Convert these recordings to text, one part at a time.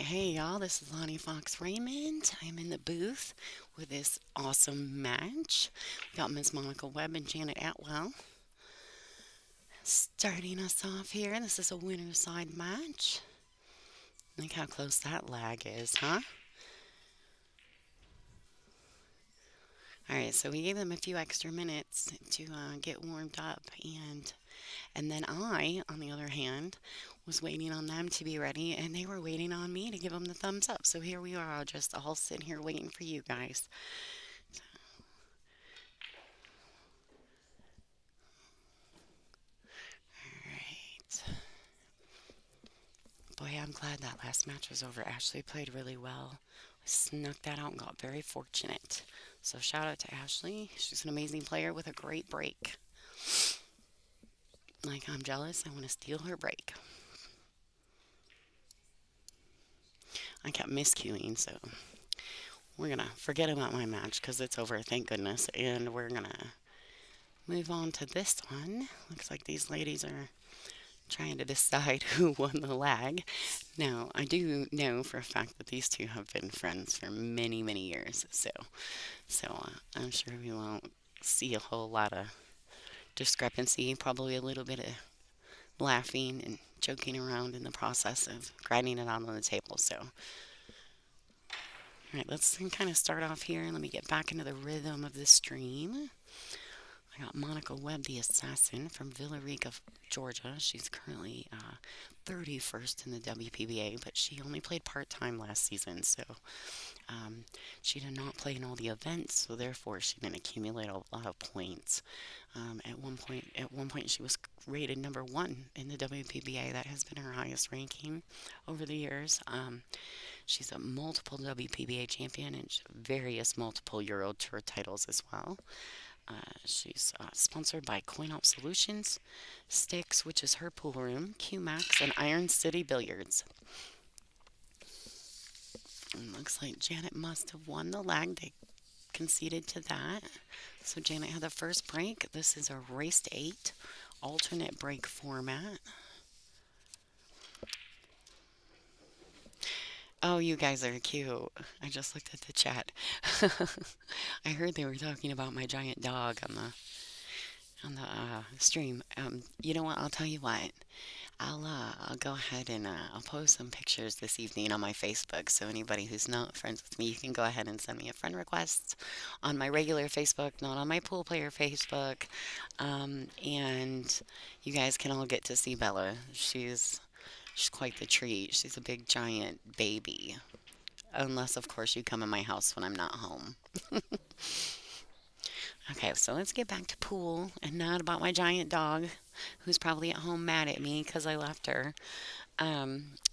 Hey y'all, this is Lonnie Fox Raymond. I'm in the booth with this awesome match. We got Miss Monica Webb and Janet Atwell starting us off here. This is a winner's side match. Look how close that lag is, huh? All right, so we gave them a few extra minutes to get warmed up, and then I, on the other hand, was waiting on them to be ready, and they were waiting on me to give them the thumbs up. So here we are, just all sitting here waiting for you guys. All right. Boy, I'm glad that last match was over. Ashley played really well. Snuck that out and got very fortunate. So shout out to Ashley. She's an amazing player with a great break. Like, I'm jealous. I want to steal her break. I kept miscuing, so we're going to forget about my match because it's over, thank goodness. And we're going to move on to this one. Looks like these ladies are trying to decide who won the lag. Now, I do know for a fact that these two have been friends for many, many years, so I'm sure we won't see a whole lot of discrepancy. Probably a little bit of laughing and joking around in the process of grinding it out on the table. So, all right, let's kind of start off here. Let me get back into the rhythm of the stream. I got Monica Webb, the assassin from Villarica, Georgia. She's currently 31st in the WPBA, but she only played part time last season, so she did not play in all the events. So therefore, she didn't accumulate a lot of points. At one point, she was rated number one in the WPBA. That has been her highest ranking over the years. She's a multiple WPBA champion and various multiple Euro Tour titles as well. She's sponsored by CoinOp Solutions, Sticks, which is her pool room, QMax, and Iron City Billiards. And looks like Janet must have won the lag. They conceded to that. So Janet had the first break. This is a race to 8 alternate break format. Oh, you guys are cute. I just looked at the chat. I heard they were talking about my giant dog on the stream. You know what? I'll tell you what. I'll go ahead and I'll post some pictures this evening on my Facebook. So anybody who's not friends with me, you can go ahead and send me a friend request on my regular Facebook, not on my pool player Facebook. And you guys can all get to see Bella. She's quite the treat. She's a big giant baby. Unless, of course, you come in my house when I'm not home. Okay, so let's get back to pool and not about my giant dog, who's probably at home mad at me because I left her.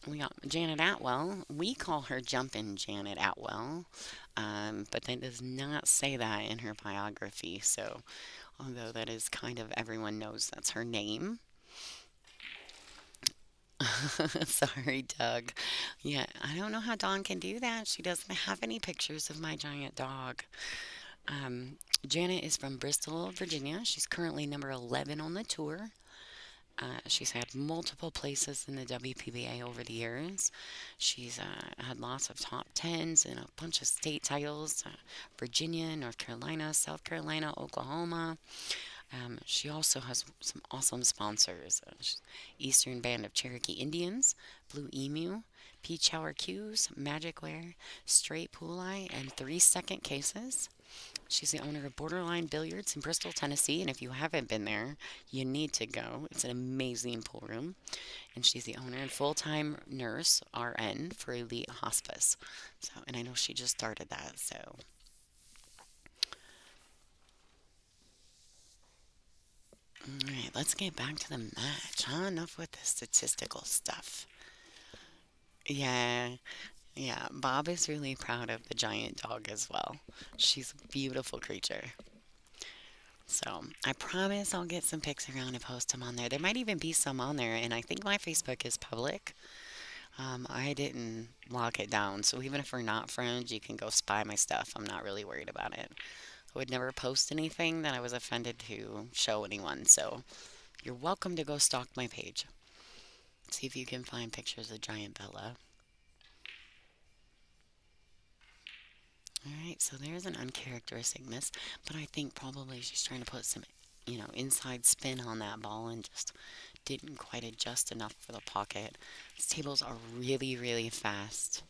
We got Janet Atwell. We call her Jumpin' Janet Atwell, but that does not say that in her biography. So, although that is kind of everyone knows that's her name. Sorry, Doug. Yeah, I don't know how Dawn can do that. She doesn't have any pictures of my giant dog. Um, Janet is from Bristol, Virginia. She's currently number 11 on the tour. She's had multiple places in the WPBA over the years. She's had lots of top tens and a bunch of state titles: Virginia, North Carolina, South Carolina, Oklahoma. She also has some awesome sponsors: Eastern Band of Cherokee Indians, Blue Emu, Peach Hour Q's, Magic Wear, Straight Pool Eye, and 3 Second Cases. She's the owner of Borderline Billiards in Bristol, Tennessee, and if you haven't been there, you need to go. It's an amazing pool room. And she's the owner and full-time nurse, RN, for Elite Hospice. So, and I know she just started that, so. All right, let's get back to the match, huh? Enough with the statistical stuff. Yeah, yeah, Bob is really proud of the giant dog as well. She's a beautiful creature. So I promise I'll get some pics around and post them on there. There might even be some on there, and I think my Facebook is public. I didn't lock it down, so even if we're not friends, you can go spy my stuff. I'm not really worried about it. I would never post anything that I was offended to show anyone, so you're welcome to go stalk my page. See if you can find pictures of Giant Bella. All right, so there's an uncharacteristic miss, but I think probably she's trying to put some, inside spin on that ball and just didn't quite adjust enough for the pocket. These tables are really, really fast.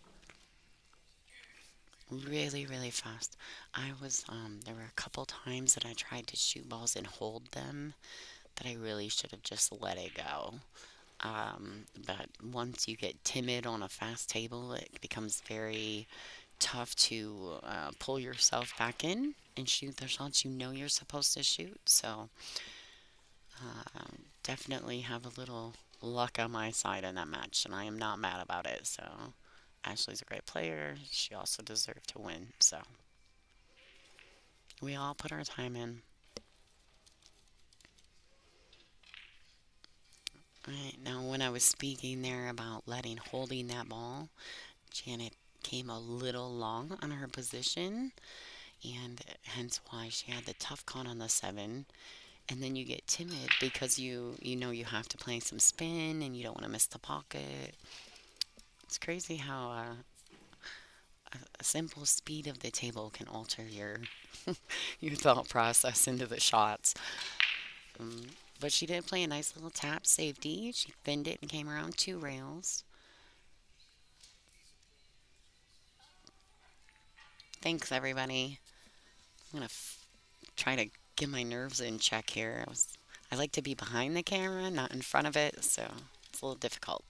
Really, really fast. There were a couple times that I tried to shoot balls and hold them that I really should have just let it go. But once you get timid on a fast table, it becomes very tough to pull yourself back in and shoot the shots you know you're supposed to shoot. So definitely have a little luck on my side in that match, and I am not mad about it. So Ashley's a great player. She also deserved to win. So we all put our time in. Right now, when I was speaking there about holding that ball, Janet came a little long on her position, and hence why she had the tough con on the seven. And then you get timid because you know you have to play some spin and you don't want to miss the pocket. It's crazy how a simple speed of the table can alter your thought process into the shots. Um, but she did play a nice little tap safety. She thinned it and came around two rails. Thanks, everybody. I'm gonna try to get my nerves in check here. I like to be behind the camera, not in front of it, so it's a little difficult.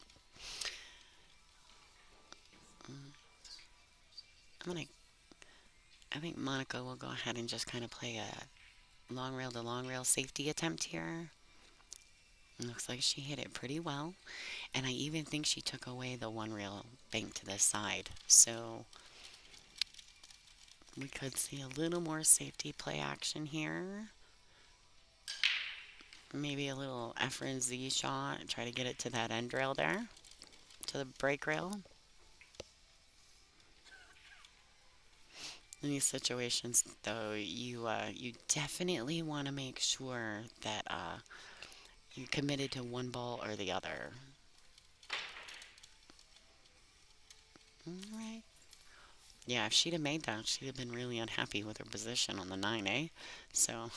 Mm, I'm gonna. I think Monica will go ahead and just kind of play a long rail to long rail safety attempt here. Looks like she hit it pretty well, and I even think she took away the one rail bank to the side. So we could see a little more safety play action here. Maybe a little F and Z shot. Try to get it to that end rail there, to the break rail. In these situations, though, you definitely want to make sure that you're committed to one ball or the other. All right. Yeah, if she'd have made that, she'd have been really unhappy with her position on the 9A. So,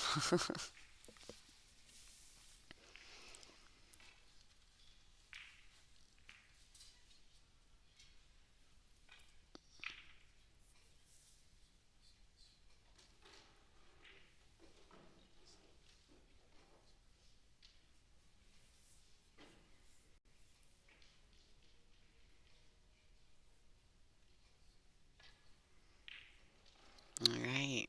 all right.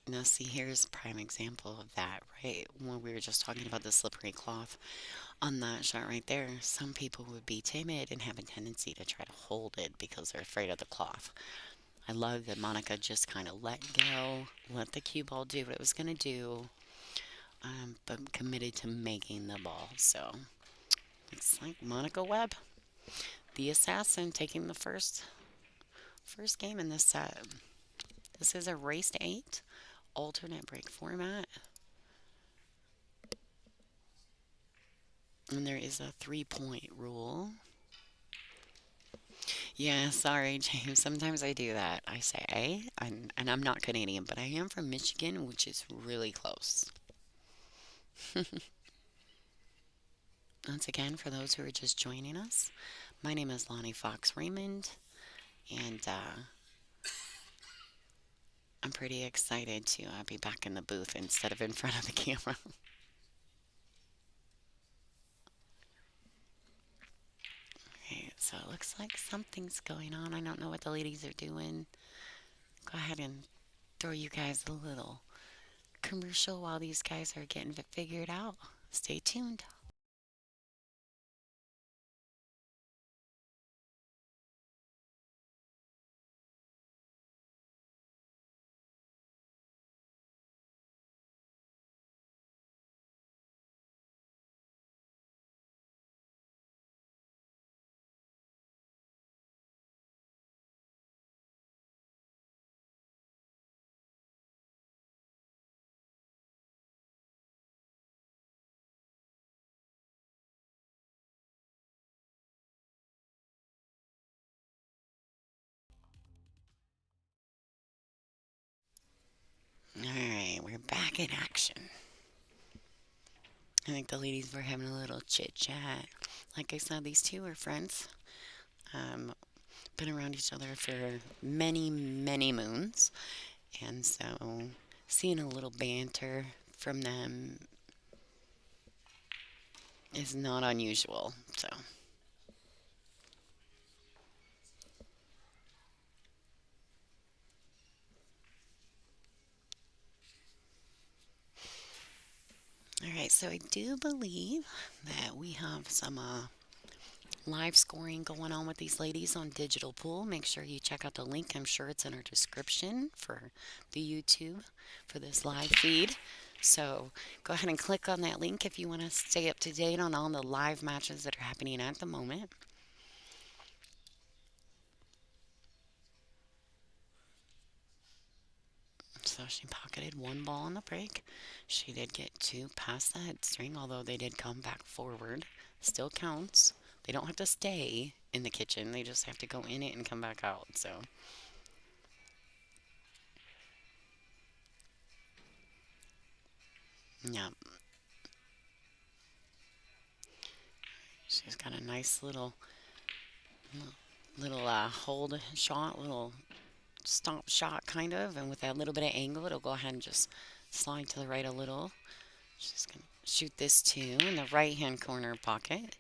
Now, see, here's a prime example of that, right? When we were just talking about the slippery cloth on that shot right there, some people would be timid and have a tendency to try to hold it because they're afraid of the cloth. I love that Monica just kind of let go, let the cue ball do what it was going to do, but committed to making the ball. So it's like Monica Webb, the assassin, taking the first game in this set. This is a race to 8 alternate break format, and there is a 3-point rule. Yeah, sorry, James. Sometimes I do that. I say A, and I'm not Canadian, but I am from Michigan, which is really close. Once again, for those who are just joining us, my name is Lonnie Fox Raymond, and I'm pretty excited to be back in the booth instead of in front of the camera. Okay, so it looks like something's going on. I don't know what the ladies are doing. Go ahead and throw you guys a little commercial while these guys are getting it figured out. Stay tuned. back in action. I think the ladies were having a little chit chat. Like I said, these two are friends. Um, been around each other for many, many moons. And so seeing a little banter from them is not unusual. So, all right. So I do believe that we have some live scoring going on with these ladies on Digital Pool. Make sure you check out the link. I'm sure it's in our description for the YouTube for this live feed. So go ahead and click on that link if you want to stay up to date on all the live matches that are happening at the moment. So she pocketed one ball on the break. She did get two past the head string, although they did come back forward. Still counts. They don't have to stay in the kitchen. They just have to go in it and come back out. So, yeah, she's got a nice little hold shot, little stomp shot kind of, and with that little bit of angle, it'll go ahead and just slide to the right a little. She's gonna shoot this two in the right hand corner pocket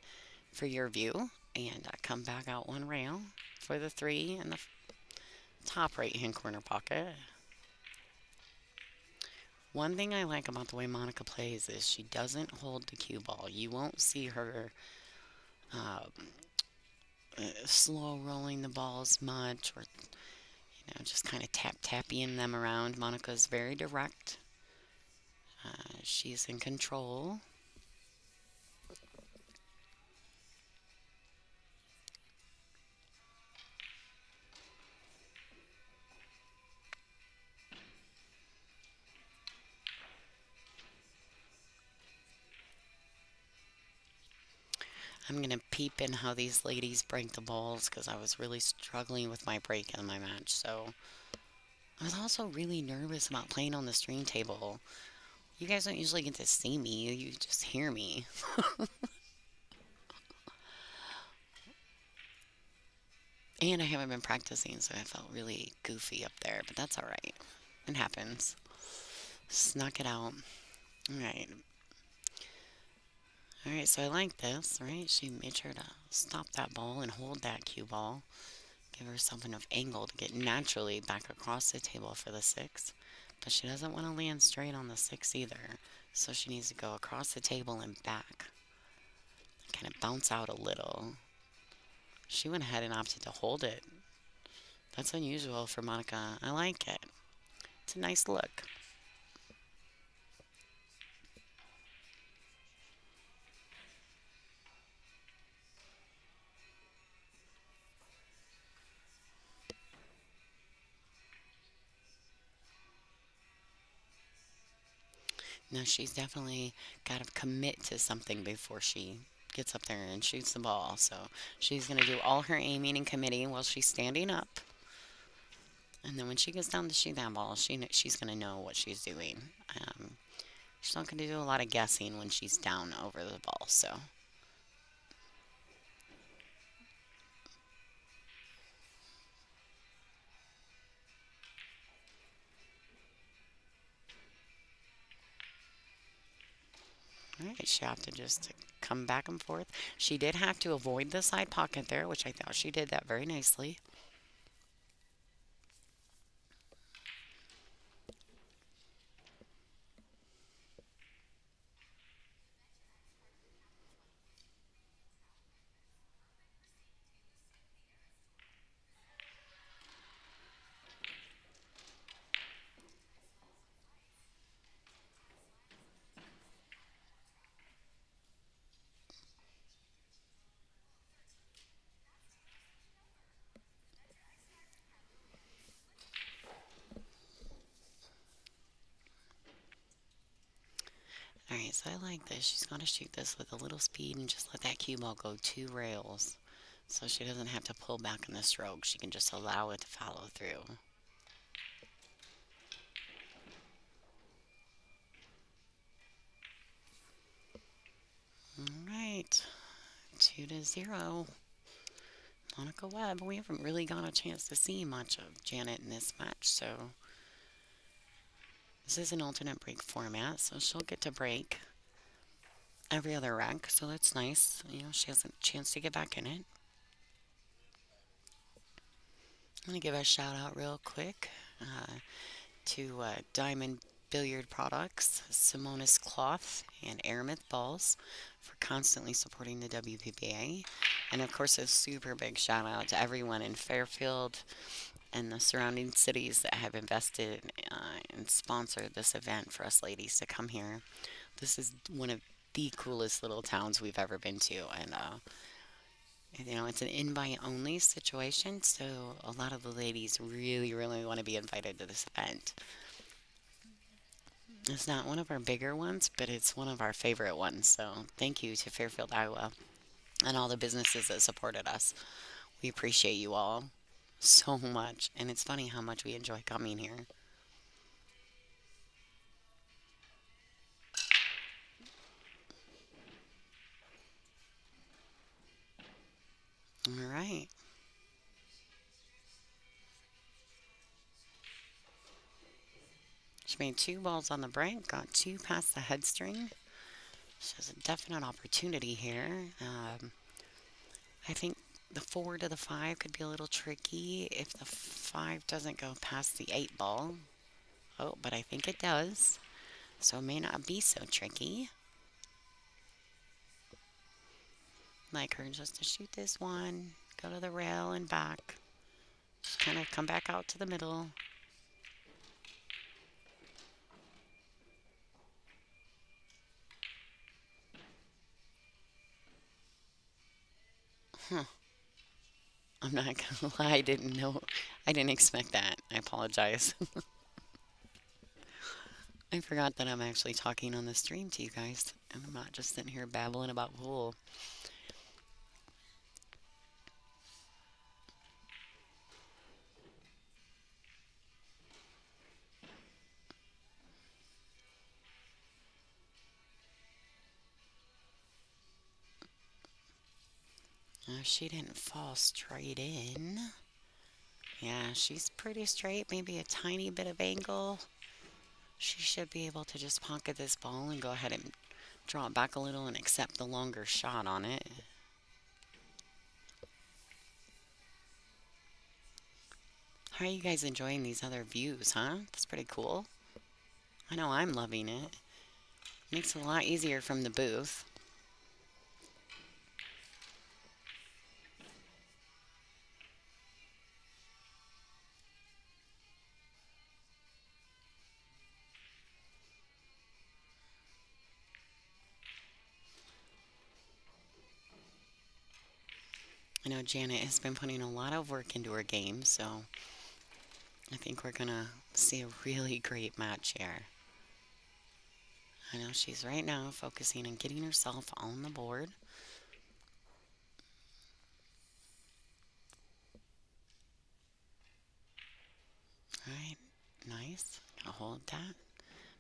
for your view, and come back out one rail for the three in the top right hand corner pocket. One thing I like about the way Monica plays is she doesn't hold the cue ball. You won't see her uh, slow rolling the balls much, or just kind of tapping them around. Monica's very direct. She's in control. I'm going to peep in how these ladies break the balls because I was really struggling with my break in my match. So I was also really nervous about playing on the stream table. You guys don't usually get to see me, you just hear me. And I haven't been practicing, so I felt really goofy up there, but that's alright. It happens. Snuck it out. Alright. Alright, so I like this, right? She made sure to stop that ball and hold that cue ball. Give herself enough angle to get naturally back across the table for the six. But she doesn't want to land straight on the six either. So she needs to go across the table and back. Kind of bounce out a little. She went ahead and opted to hold it. That's unusual for Monica. I like it. It's a nice look. Now she's definitely got to commit to something before she gets up there and shoots the ball. So she's going to do all her aiming and committing while she's standing up. And then when she gets down to shoot that ball, she's going to know what she's doing. Um, she's not going to do a lot of guessing when she's down over the ball. So, all right, she opted just to come back and forth. She did have to avoid the side pocket there, which I thought she did that very nicely. All right, so I like this. She's going to shoot this with a little speed and just let that cue ball go two rails. So she doesn't have to pull back in the stroke. She can just allow it to follow through. right. 2-0. Monica Webb. We haven't really got a chance to see much of Janet in this match, so this is an alternate break format, so she'll get to break every other rack, so that's nice. She has a chance to get back in it. I'm going to give a shout out real quick to Diamond Billiard Products, Simonis Cloth, and Aramith Balls for constantly supporting the WPBA. And of course, a super big shout out to everyone in Fairfield and the surrounding cities that have invested and sponsored this event for us ladies to come here. This is one of the coolest little towns we've ever been to, and it's an invite only situation, so a lot of the ladies really, really want to be invited to this event. It's not one of our bigger ones, but it's one of our favorite ones. So thank you to Fairfield, Iowa, and all the businesses that supported us. We appreciate you all so much, and it's funny how much we enjoy coming here. All right. She made two balls on the break, got two past the head string. She has a definite opportunity here. I think the 4 to the 5 could be a little tricky if the 5 doesn't go past the 8 ball. Oh, but I think it does. So it may not be so tricky. Like her just to shoot this one, go to the rail and back. Just kind of come back out to the middle. Huh. I'm not gonna lie, I didn't know. I didn't expect that. I apologize. I forgot that I'm actually talking on the stream to you guys, and I'm not just sitting here babbling about pool. She didn't fall straight in. Yeah, she's pretty straight, maybe a tiny bit of angle. She should be able to just pocket this ball and go ahead and draw it back a little and accept the longer shot on it. How are you guys enjoying these other views, huh? That's pretty cool. I know I'm loving it. Makes it a lot easier from the booth. I know Janet has been putting a lot of work into her game, so I think we're gonna see a really great match here. I know she's right now focusing on getting herself on the board. Alright, nice. Gotta hold that.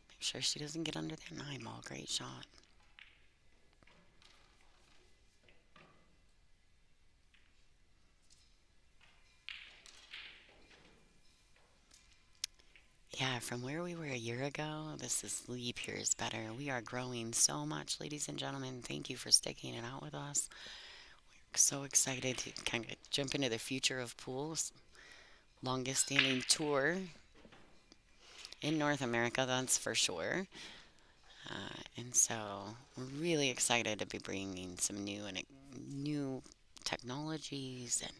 Make sure she doesn't get under that 9 ball. Great shot. Yeah, from where we were a year ago, this is leap years better. We are growing so much, ladies and gentlemen. Thank you for sticking it out with us. We're so excited to kind of jump into the future of pools. Longest standing tour in North America, that's for sure. And so we're really excited to be bringing some new technologies and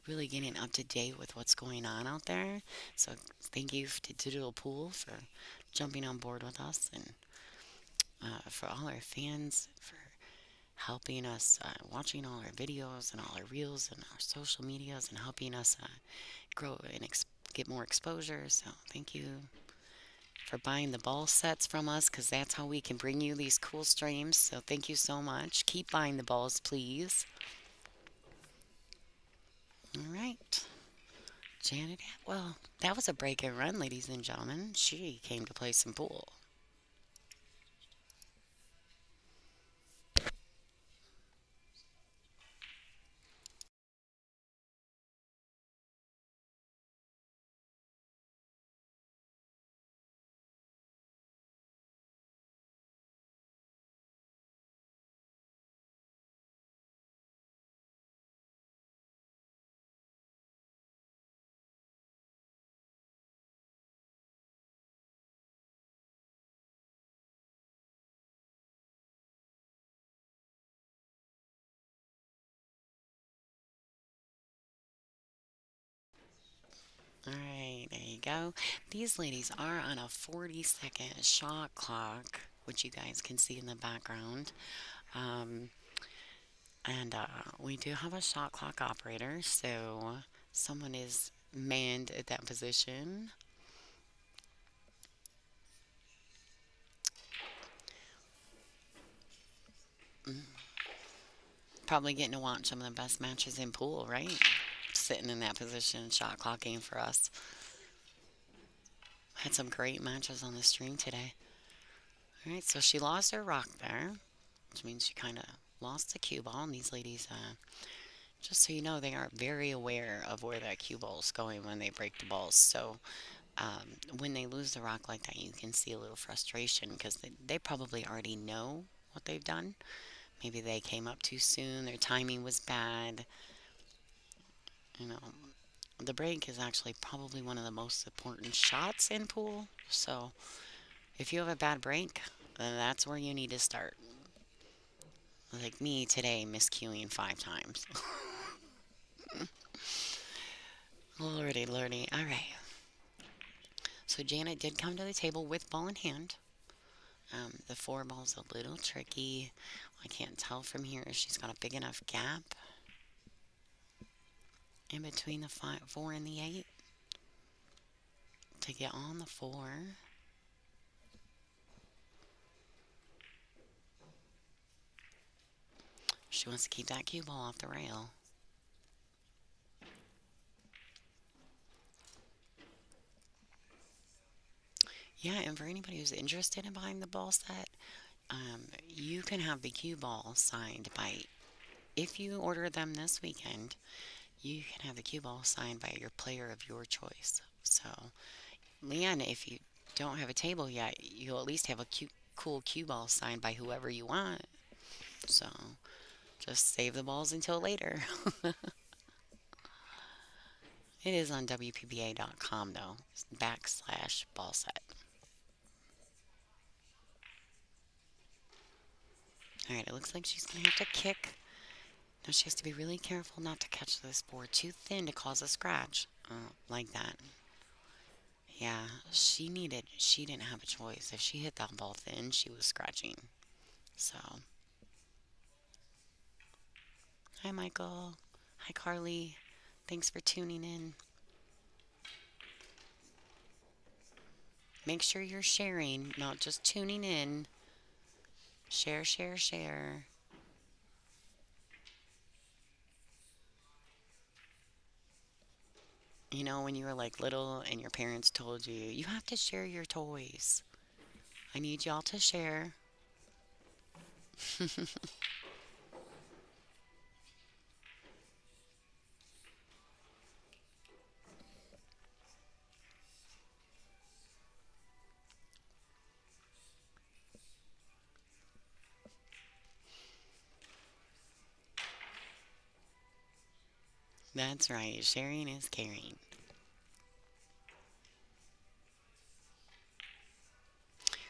really getting up to date with what's going on out there. So thank you to Digital Pool for jumping on board with us, and for all our fans for helping us, watching all our videos and all our reels and our social medias, and helping us grow and get more exposure. So thank you for buying the ball sets from us, because that's how we can bring you these cool streams. So thank you so much. Keep buying the balls, please. All right. Janet Atwell. That was a break and run, ladies and gentlemen. She came to play some pool. All right, there you go. These ladies are on a 40-second shot clock, which you guys can see in the background. Um, and we do have a shot clock operator, so someone is manned at that position. Probably getting to watch some of the best matches in pool, right? Sitting in that position, shot clocking for us. Had some great matches on the stream today. All right, so she lost her rock there, which means she kind of lost the cue ball. And these ladies, just so you know, they are very aware of where that cue ball is going when they break the balls. So when they lose the rock like that, you can see a little frustration because they probably already know what they've done. Maybe they came up too soon, their timing was bad. You know, the break is actually probably one of the most important shots in pool. So if you have a bad break, then that's where you need to start. Like me today, miscuing 5 times. Lordy, lordy. All right. So Janet did come to the table with ball in hand. The four ball's a little tricky. I can't tell from here if she's got a big enough gap in between the four and the eight to get on the four. She wants to keep that cue ball off the rail. Yeah, and for anybody who's interested in buying the ball set, you can have the cue ball signed by, if you order them this weekend, you can have the cue ball signed by your player of your choice. So, Leanne, if you don't have a table yet, you'll at least have a cool cue ball signed by whoever you want. So, just save the balls until later. It is on WPBA.com though, backslash ball set. Alright, it looks like she's going to have to kick. Now she has to be really careful not to catch this board too thin to cause a scratch. Like that. Yeah, she didn't have a choice. If she hit that ball thin, she was scratching. So, hi Michael. Hi Carly. Thanks for tuning in. Make sure you're sharing, not just tuning in. Share, share, share. You know, when you were like little and your parents told you, you have to share your toys. I need y'all to share. That's right. Sharing is caring.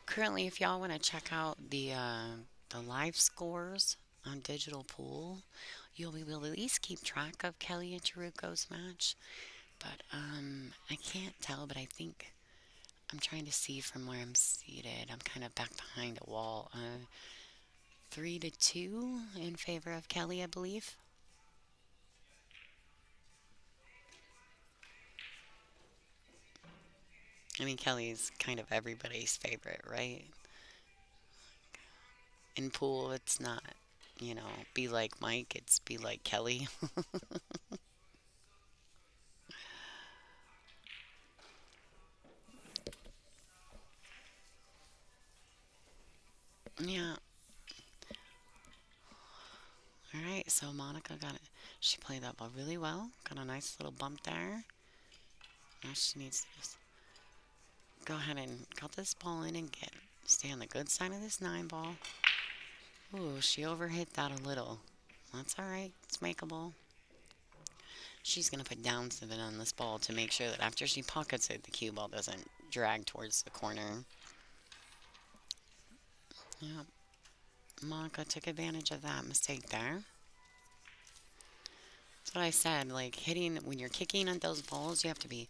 Currently, if y'all want to check out the live scores on Digital Pool, you'll be able to at least keep track of Kelly and Chiruko's match. But I can't tell, but I think I'm trying to see from where I'm seated. I'm kind of back behind a wall. 3-2 in favor of Kelly, I believe. I mean, Kelly's kind of everybody's favorite, right? In pool, it's not, be like Mike, it's be like Kelly. Yeah. All right. So Monica got it. She played that ball really well. Got a nice little bump there. Now she needs to just go ahead and cut this ball in and stay on the good side of this 9 ball. Ooh, she overhit that a little. That's all right. It's makeable. She's going to put down something on this ball to make sure that after she pockets it, the cue ball doesn't drag towards the corner. Yeah. Monica took advantage of that mistake there. That's what I said. Like hitting, when you're kicking on those balls, you have to be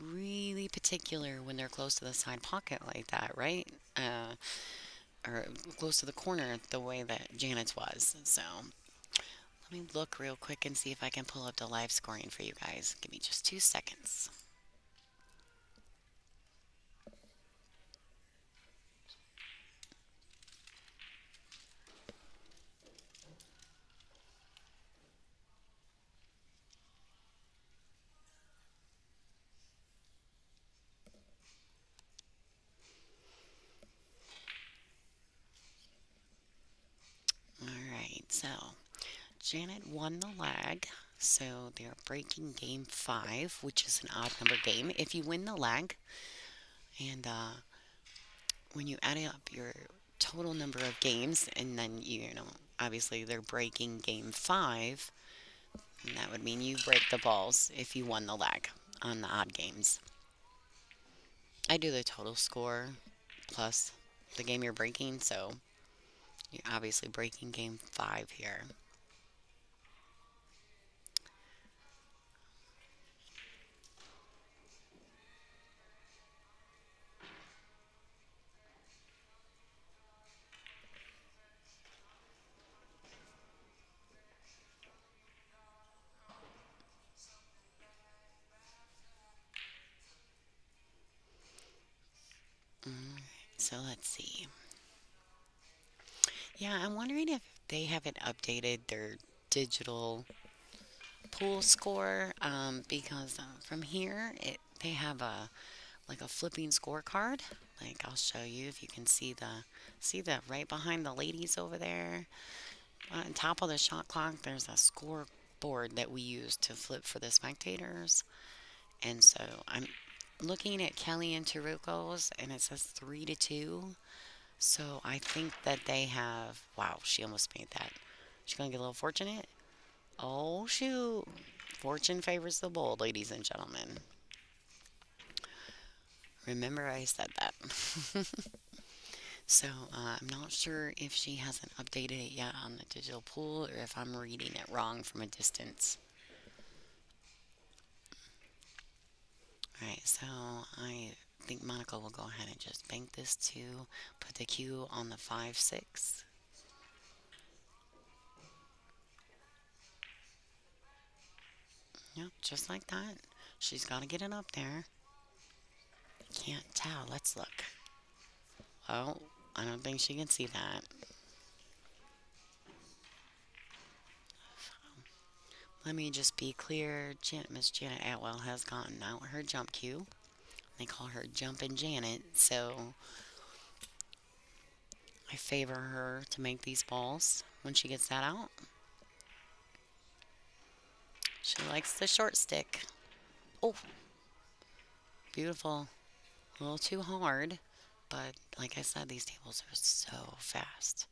really particular when they're close to the side pocket like that, right? Or close to the corner the way that Janet's was. So let me look real quick and see if I can pull up the live scoring for you guys. Give me just 2 seconds. All right, so Janet won the leg. So they're breaking game five, which is an odd number game. If you win the leg, and when you add up your total number of games, and then obviously they're breaking game five, and that would mean you break the balls if you won the leg on the odd games. I do the total score plus the game you're breaking, so you're obviously breaking game five here. Mm, so let's see. Yeah, I'm wondering if they haven't updated their digital pool score because from here they have a like a flipping scorecard. Like I'll show you if you can see that right behind the ladies over there. On top of the shot clock, there's a scoreboard that we use to flip for the spectators. And so I'm looking at Kelly and Taruko's, and it says 3-2. So I think that they have. Wow, she almost made that. She's gonna get a little fortunate. Oh shoot! Fortune favors the bold, ladies and gentlemen. Remember, I said that. So I'm not sure if she hasn't updated it yet on the digital pool or if I'm reading it wrong from a distance. All right, so I think Monica will go ahead and just bank this to put the cue on the 5-6. Yep, just like that. She's got to get it up there. Can't tell. Let's look. Oh, I don't think she can see that. Let me just be clear. Miss Janet Atwell has gotten out her jump cue. They call her Jumpin' Janet, so I favor her to make these balls when she gets that out. She likes the short stick. Oh, beautiful. A little too hard, but like I said, these tables are so fast.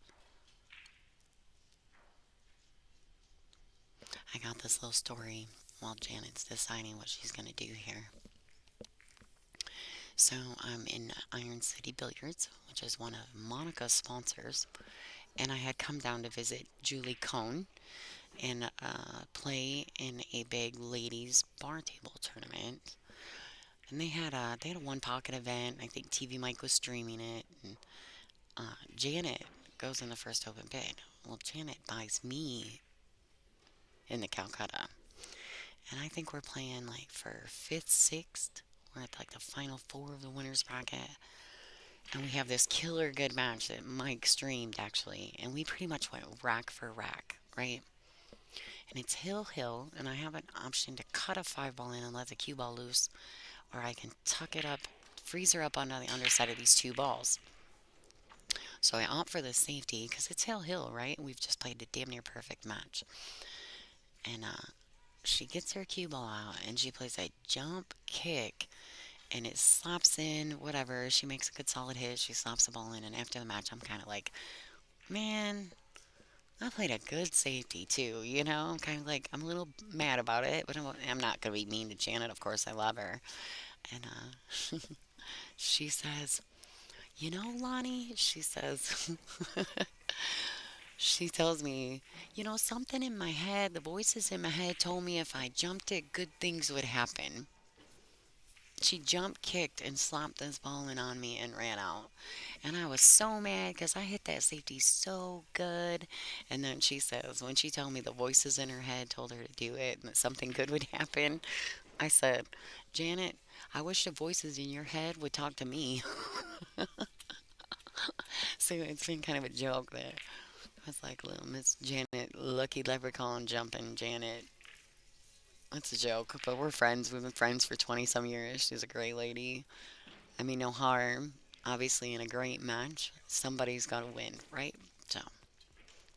I got this little story while Janet's deciding what she's going to do here. So I'm in Iron City Billiards, which is one of Monica's sponsors, and I had come down to visit Julie Cohn and play in a big ladies bar table tournament. And they had a one pocket event. I think TV Mike was streaming it, and Janet goes in the first open bid. Well, Janet buys me in the Calcutta, and I think we're playing like for fifth, sixth. We're at like the final four of the winners bracket, and we have this killer good match that Mike streamed actually, and we pretty much went rack for rack, right? And it's hill hill, and I have an option to cut a five ball in and let the cue ball loose, or I can tuck it up, freeze her up on the underside of these two balls. So I opt for the safety because it's hill hill, right? We've just played a damn near perfect match, and she gets her cue ball out and she plays a jump kick and it slaps in, whatever. She makes a good solid hit. She slaps the ball in, and after the match, I'm kind of like, man, I played a good safety too, you know? I'm kind of like, I'm a little mad about it, but I'm not going to be mean to Janet. Of course, I love her. And she says, you know, Lonnie, she says, she tells me, you know, something in my head, the voices in my head told me if I jumped it, good things would happen. She jump kicked and slapped this ball in on me and ran out. And I was so mad because I hit that safety so good. And then she says, when she told me the voices in her head told her to do it and that something good would happen, I said, Janet, I wish the voices in your head would talk to me. So it's been kind of a joke there. I was like, little Miss Janet, lucky leprechaun jumping Janet. That's a joke, but we're friends. We've been friends for 20 some years. She's a great lady. I mean, no harm. Obviously, in a great match, somebody's got to win, right? So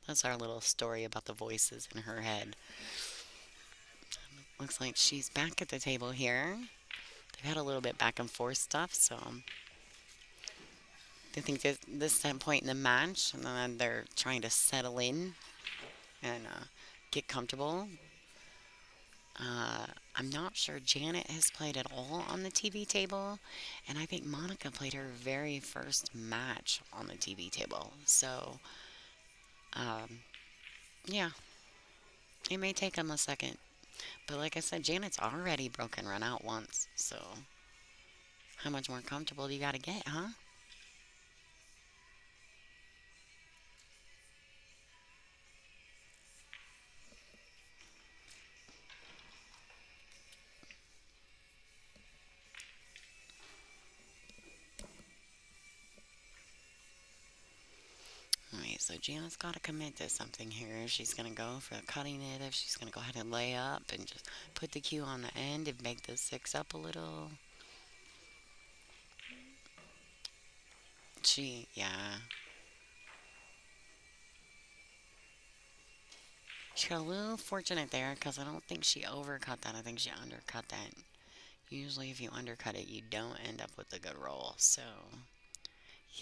that's our little story about the voices in her head. Looks like she's back at the table here. They've had a little bit back and forth stuff, so I think that this point in the match, and then they're trying to settle in and get comfortable. Uh, I'm not sure Janet has played at all on the TV table, and I think Monica played her very first match on the TV table. So, um, yeah, it may take them a second. But like I said, Janet's already broken run out once. So, how much more comfortable do you got to get, huh? Alright, so Janet's got to commit to something here. If she's going to go for cutting it, if she's going to go ahead and lay up and just put the cue on the end and make the six up a little. Yeah. She got a little fortunate there because I don't think she overcut that. I think she undercut that. Usually, if you undercut it, you don't end up with a good roll. So,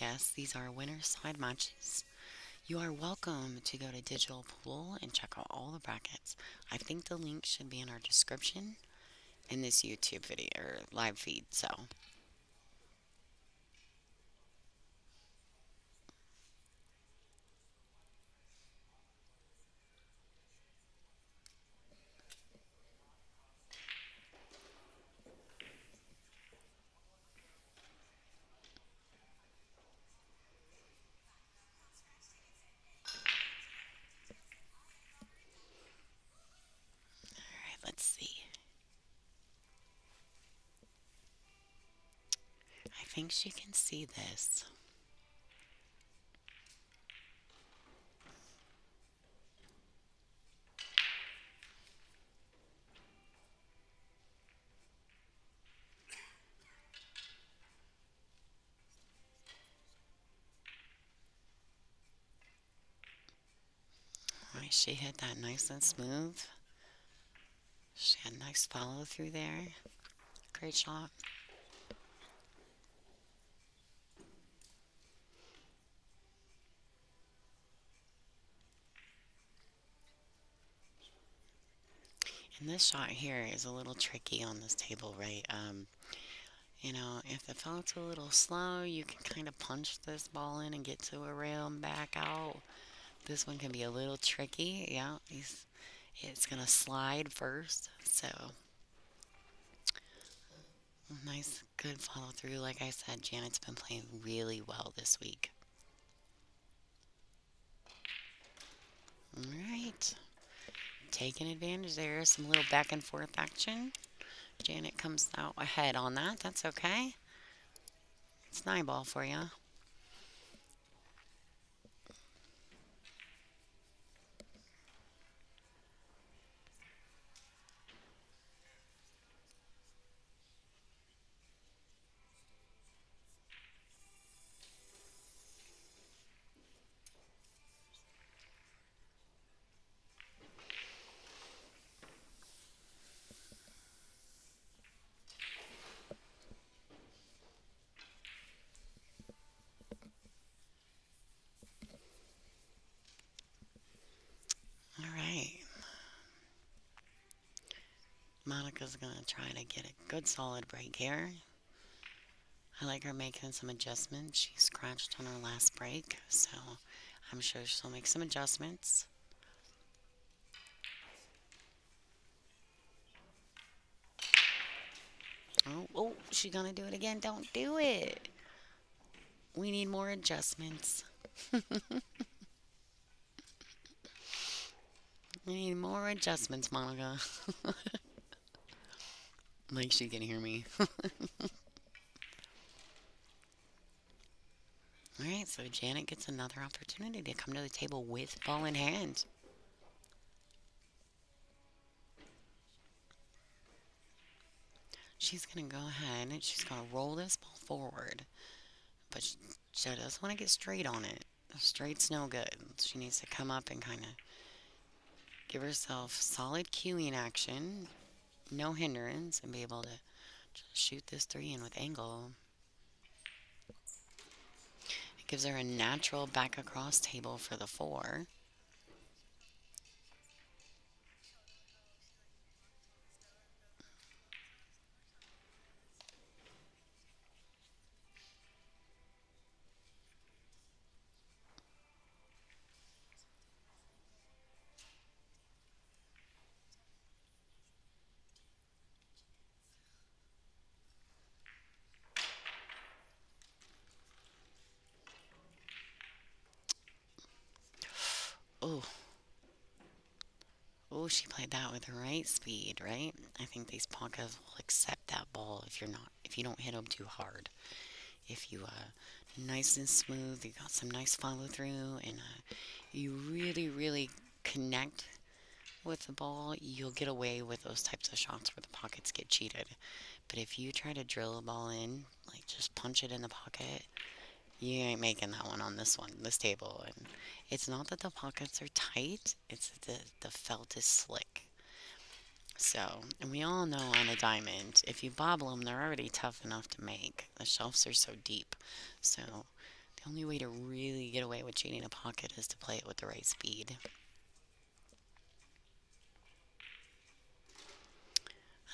yes, these are winner side matches. You are welcome to go to Digital Pool and check out all the brackets. I think the link should be in our description in this YouTube video or live feed. So, alright, let's see. I think she can see this. Alright, she hit that nice and smooth. She had a nice follow through there. Great shot. And this shot here is a little tricky on this table, right? If the felt's a little slow, you can kind of punch this ball in and get to a rail and back out. This one can be a little tricky. Yeah, it's gonna slide first. So nice, good follow through. Like I said, Janet's been playing really well this week. All right, taking advantage there. Some little back and forth action. Janet comes out ahead on that. That's okay. It's 9 ball for you. All right. Monica's going to try to get a good solid break here. I like her making some adjustments. She scratched on her last break, so I'm sure she'll make some adjustments. Oh, she gonna do it again. Don't do it. We need more adjustments. We need more adjustments, Monica. Like she can hear me. All right, so Janet gets another opportunity to come to the table with ball in hand. She's gonna go ahead and she's gonna roll this ball forward, but she doesn't want to get straight on it. Straight's no good. She needs to come up and kind of give herself solid cueing action, no hindrance, and be able to just shoot this three in with angle. It gives her a natural back across table for the four. Oh, oh, she played that with the right speed, right? I think these pockets will accept that ball if you don't hit them too hard. If you nice and smooth, you got some nice follow through, and you really connect with the ball, you'll get away with those types of shots where the pockets get cheated. But if you try to drill a ball in, like just punch it in the pocket, you ain't making that one, this table. And it's not that the pockets are tight, it's that the felt is slick. So, and we all know on a diamond, if you bobble them, they're already tough enough to make. The shelves are so deep. So, the only way to really get away with cheating a pocket is to play it with the right speed.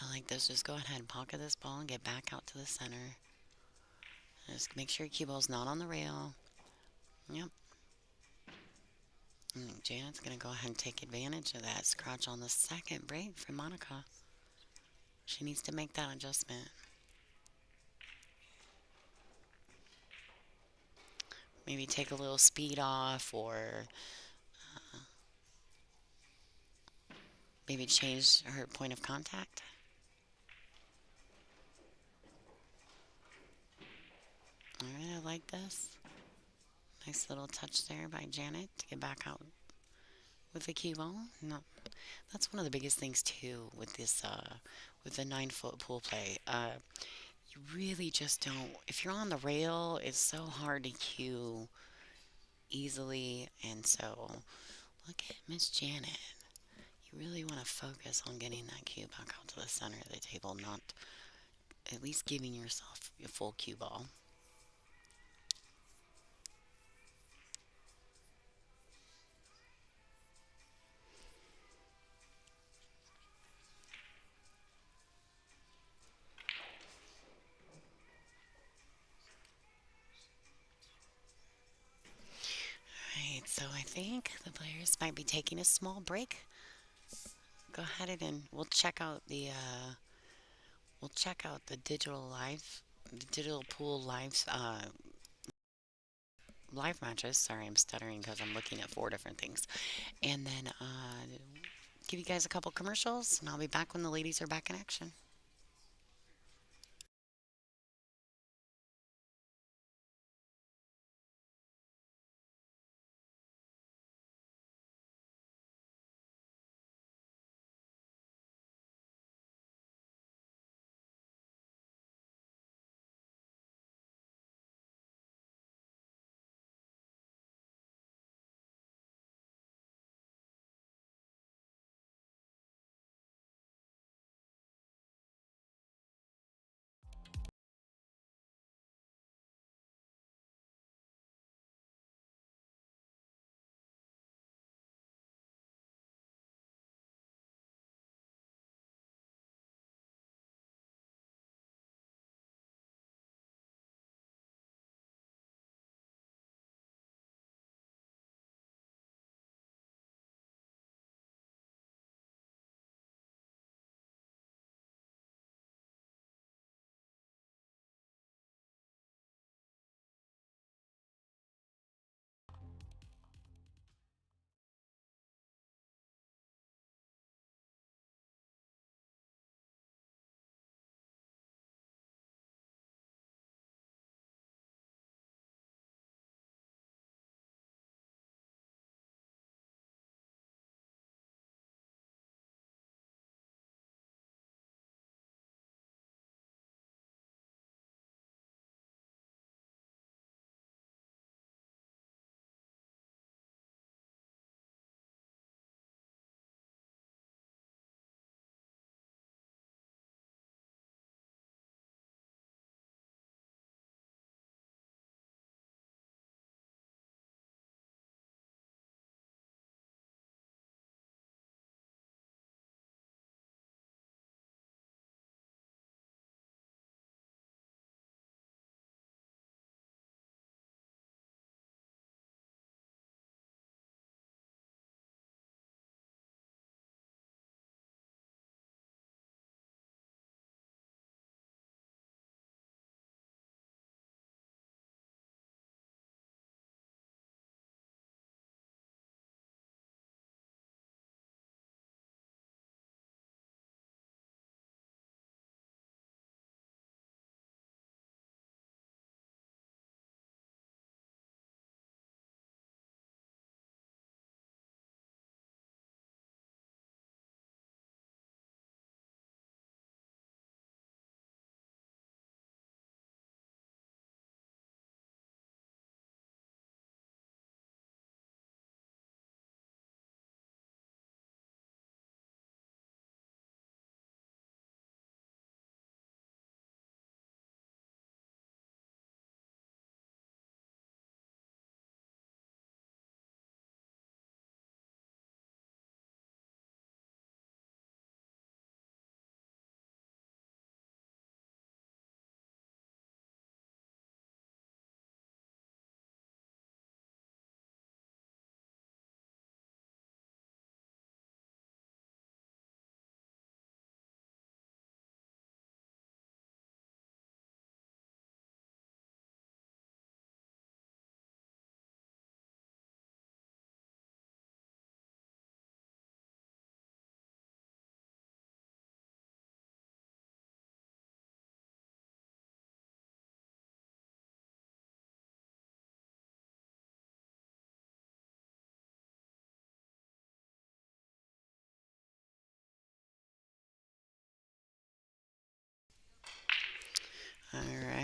I like this. Just go ahead and pocket this ball and get back out to the center. Just make sure your cue ball's not on the rail. Yep. And Janet's going to go ahead and take advantage of that scratch on the second break for Monica. She needs to make that adjustment. Maybe take a little speed off or maybe change her point of contact. All right, I like this. Nice little touch there by Janet to get back out with the cue ball. No, that's one of the biggest things too with this with the 9 foot pool play. You really just don't. If you're on the rail, it's so hard to cue easily, and so look at Miss Janet. You really want to focus on getting that cue back out to the center of the table, not at least giving yourself a full cue ball. Right, so I think the players might be taking a small break. Go ahead and we'll check out the digital pool live matches. Sorry, I'm stuttering because I'm looking at four different things. And then give you guys a couple commercials, and I'll be back when the ladies are back in action.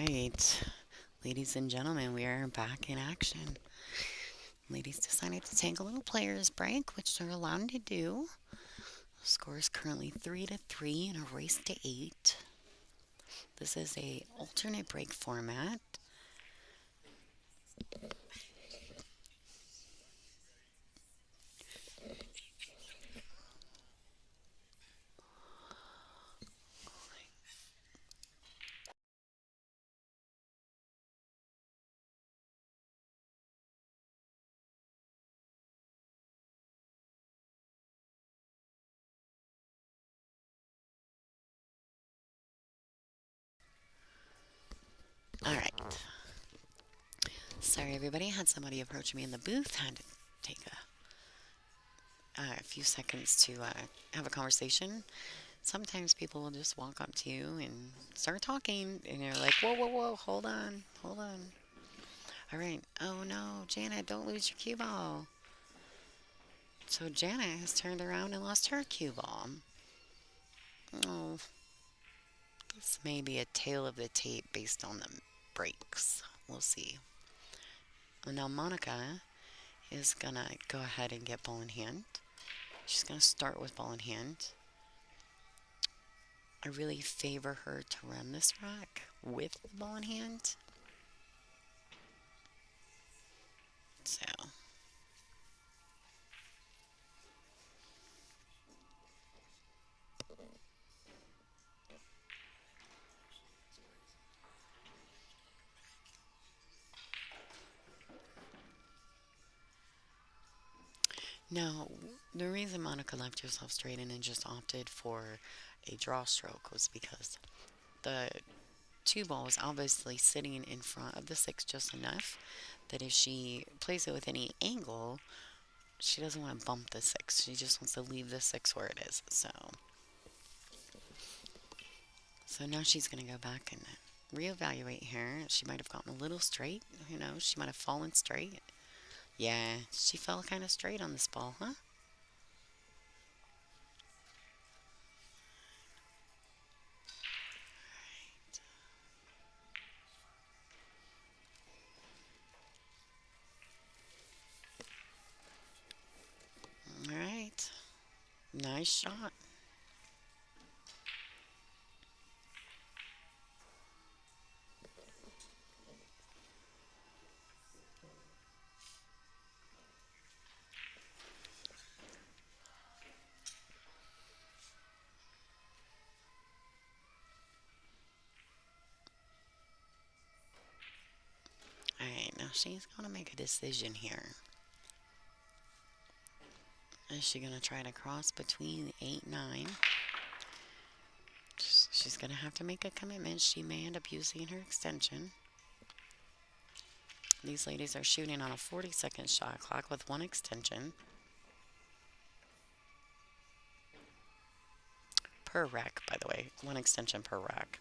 right, ladies and gentlemen, we are back in action. Ladies decided to take a little players break, which they're allowed to do. The score is currently 3-3 in a race to 8. This is a alternate break format. All right. Sorry, everybody. I had somebody approach me in the booth. Had to take a few seconds to have a conversation. Sometimes people will just walk up to you and start talking, and you're like, whoa, whoa, whoa, hold on, hold on. All right. Oh no, Janet, don't lose your cue ball. So Janet has turned around and lost her cue ball. Oh, this may be a tail of the tape based on the breaks. We'll see. Well, now Monica is gonna go ahead and get ball in hand. She's gonna start with ball in hand. I really favor her to run this rack with the ball in hand. So, now the reason Monica left herself straight in and just opted for a draw stroke was because the two ball was obviously sitting in front of the six just enough that if she plays it with any angle, she doesn't want to bump the six. She just wants to leave the six where it is. So now she's going to go back and reevaluate here. She might have gotten a little straight. Who knows? She might have fallen straight. Yeah, she fell kind of straight on this ball, huh? All right. Nice shot. All right, now she's going to make a decision here. Is she going to try to cross between 8 and 9? She's going to have to make a commitment. She may end up using her extension. These ladies are shooting on a 40-second shot clock with one extension per rack, by the way. One extension per rack.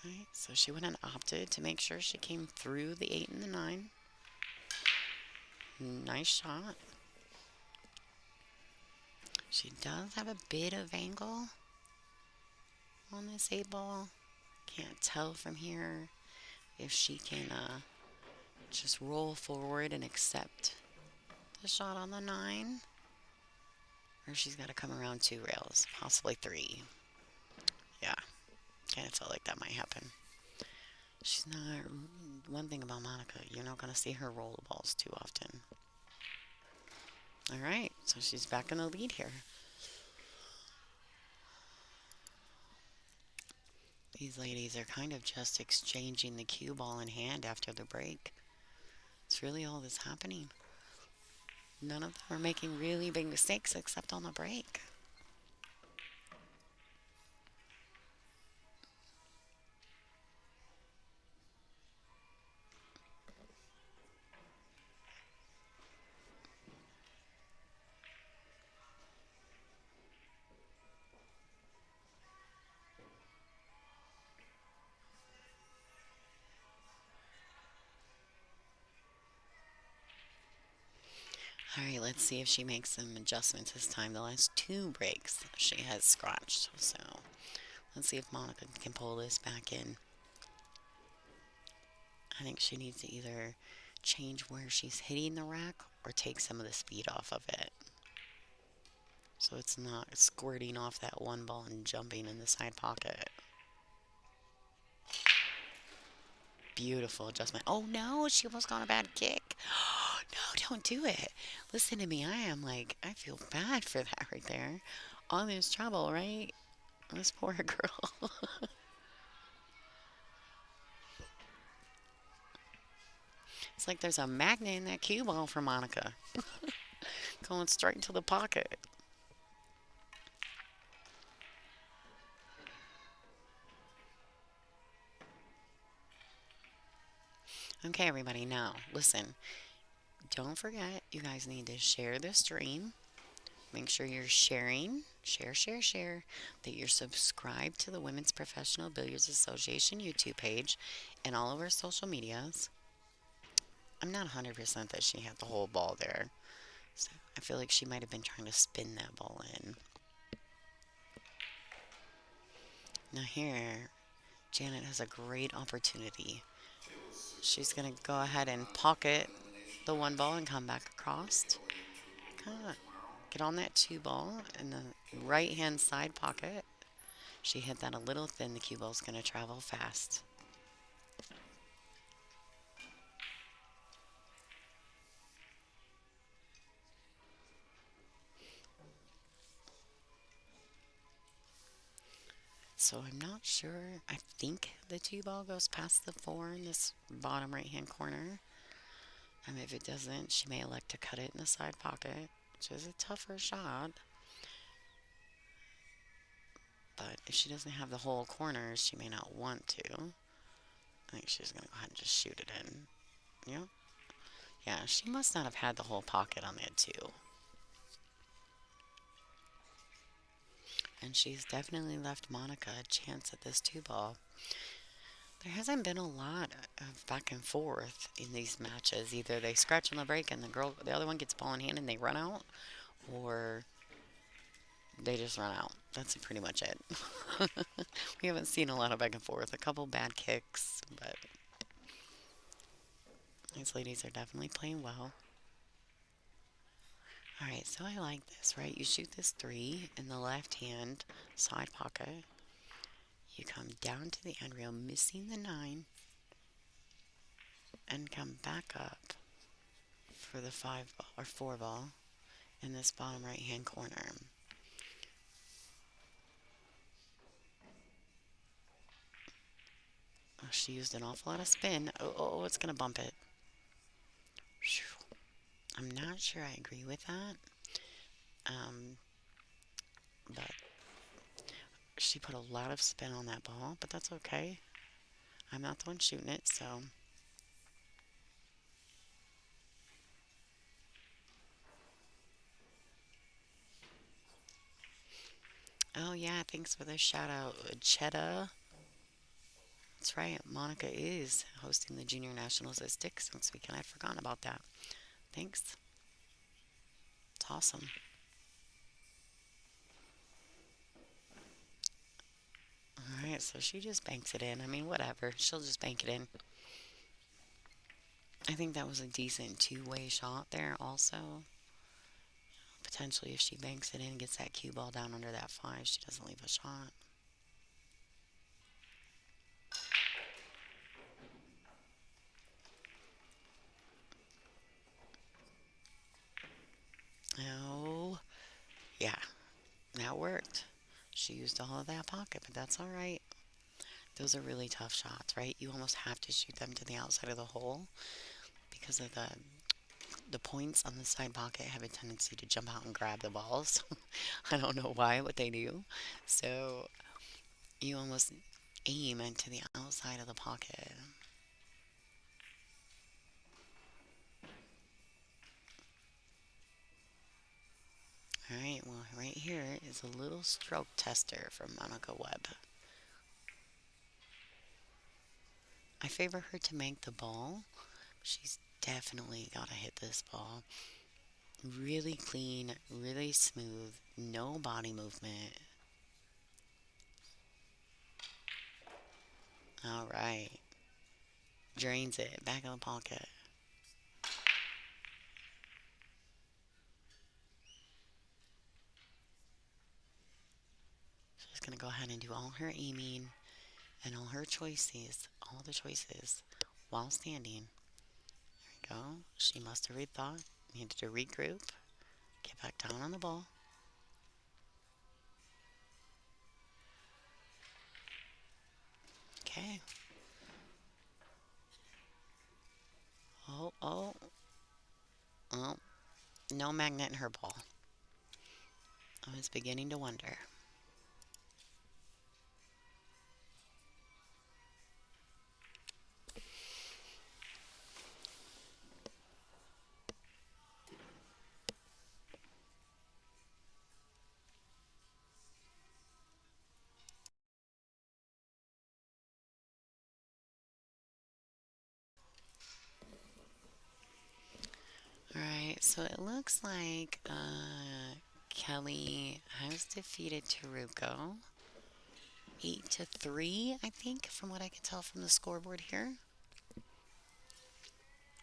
Right, so she went and opted to make sure she came through the 8 and the 9. Nice shot. She does have a bit of angle on this 8 ball. Can't tell from here if she can just roll forward and accept the shot on the 9. Or she's got to come around 2 rails, possibly 3. Yeah, kind of felt like that might happen. She's not. One thing about Monica, you're not going to see her roll the balls too often. All right, so she's back in the lead here. These ladies are kind of just exchanging the cue ball in hand after the break. It's really all that's happening. None of them are making really big mistakes except on the break. All right, let's see if she makes some adjustments this time. The last 2 breaks she has scratched. So Let's see if Monica can pull this back in. I think she needs to either change where she's hitting the rack or take some of the speed off of it. So it's not squirting off that one ball and jumping in the side pocket. Beautiful adjustment. Oh no, she almost got a bad kick. No, don't do it. Listen to me. I feel bad for that right there. All this trouble, right? This poor girl. It's like there's a magnet in that cue ball for Monica. Going straight to the pocket. Okay, everybody, now listen. Don't forget, you guys need to share the stream. Make sure you're sharing, share, that you're subscribed to the Women's Professional Billiards Association YouTube page and all of our social medias. I'm not 100% that she had the whole ball there. So I feel like she might have been trying to spin that ball in. Now here, Janet has a great opportunity. She's going to go ahead and pocket the one ball and come back across. Kind of get on that two ball in the right hand side pocket. She hit that a little thin. The cue ball's going to travel fast. So I'm not sure. I think the two ball goes past the four in this bottom right hand corner. If it doesn't, she may elect to cut it in the side pocket, which is a tougher shot. But if she doesn't have the whole corners, she may not want to. I think she's going to go ahead and just shoot it in. Yep. Yeah, she must not have had the whole pocket on that two. And she's definitely left Monica a chance at this two ball. There hasn't been a lot of back and forth in these matches. Either they scratch on the break and the other one gets ball in hand and they run out, or they just run out. That's pretty much it. We haven't seen a lot of back and forth. A couple bad kicks, but these ladies are definitely playing well. Alright, so I like this, right? You shoot this three in the left hand side pocket. You come down to the end rail, missing the nine, and come back up for the five ball, or four ball in this bottom right hand corner. Oh, she used an awful lot of spin. Oh, it's going to bump it. I'm not sure I agree with that. But she put a lot of spin on that ball, but that's okay. I'm not the one shooting it, so. Oh, yeah, thanks for the shout out, Chetta. That's right, Monica is hosting the Junior Nationals at Sticks this weekend. I'd forgotten about that. Thanks. It's awesome. Alright, so she just banks it in. Whatever. She'll just bank it in. I think that was a decent two-way shot there also. Potentially, if she banks it in and gets that cue ball down under that five, she doesn't leave a shot. Oh, yeah, that worked. She used all of that pocket, but that's all right. Those are really tough shots, right? You almost have to shoot them to the outside of the hole because of the points on the side pocket have a tendency to jump out and grab the balls. I don't know why, but they do. So you almost aim into the outside of the pocket. All right, well, right here is a little stroke tester from Monica Webb. I favor her to make the ball. She's definitely got to hit this ball. Really clean, really smooth, no body movement. All right. Drains it back in the pocket. She's going to go ahead and do all her aiming and all her choices, all the choices while standing. There we go. She must have rethought, needed to regroup, get back down on the ball. Okay. Oh, oh, oh. No magnet in her ball. I was beginning to wonder. All right, so it looks like Kelly has defeated Taruko 8-3, I think, from what I can tell from the scoreboard here.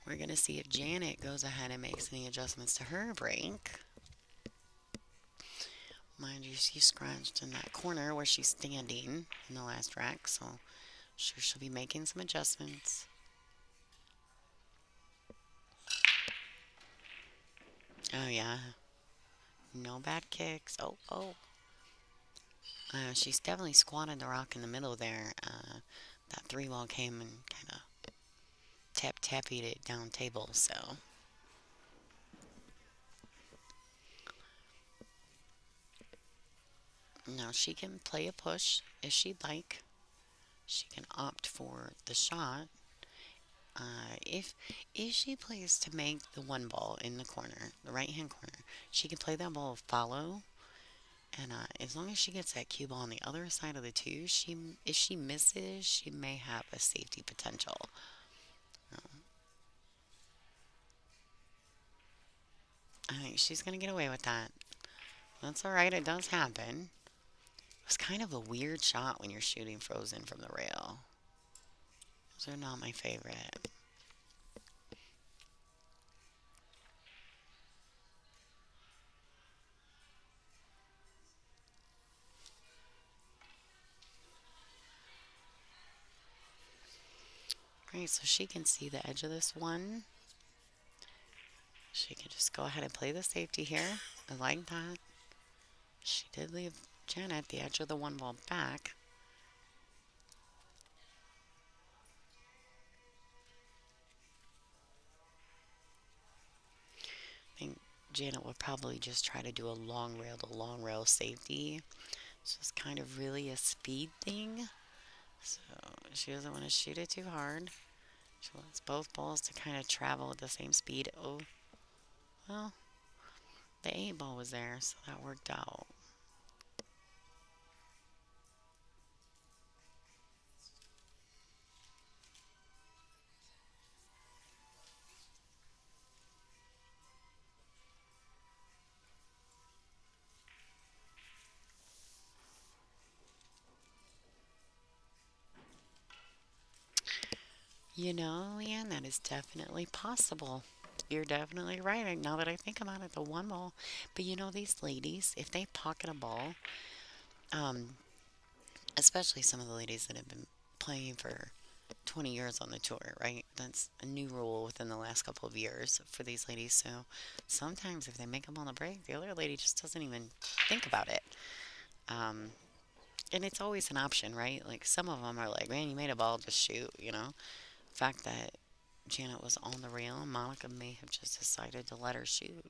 We're going to see if Janet goes ahead and makes any adjustments to her break. Mind you, she's scratched in that corner where she's standing in the last rack, so I'm sure she'll be making some adjustments. Oh, yeah. No bad kicks. Oh, oh. She's definitely squatted the rock in the middle there. That three ball came and kind of tappied it down table, so. Now she can play a push if she'd like. She can opt for the shot. If she plays to make the one ball in the corner, the right hand corner, she can play that ball follow. And as long as she gets that cue ball on the other side of the two, if she misses, she may have a safety potential. I think she's gonna get away with that. That's all right. It does happen. It was kind of a weird shot when you're shooting frozen from the rail. Those are not my favorite. Right, so she can see the edge of this one. She can just go ahead and play the safety here. I like that. She did leave Janet the edge of the one ball back. I think Janet would probably just try to do a long rail to long rail safety. So it's kind of really a speed thing. So she doesn't want to shoot it too hard. She wants both balls to kind of travel at the same speed. Oh, well, the 8 ball was there, so that worked out. You know, Leanne, that is definitely possible. You're definitely right. Now that I think about it, the one ball. But you know, these ladies, if they pocket a ball, um, especially some of the ladies that have been playing for 20 years on the tour, right? That's a new rule within the last couple of years for these ladies. So sometimes if they make them on the break, the other lady just doesn't even think about it. Um, and it's always an option, right? Like some of them are like, man, you made a ball, just shoot, you know? The fact that Janet was on the rail, Monica may have just decided to let her shoot.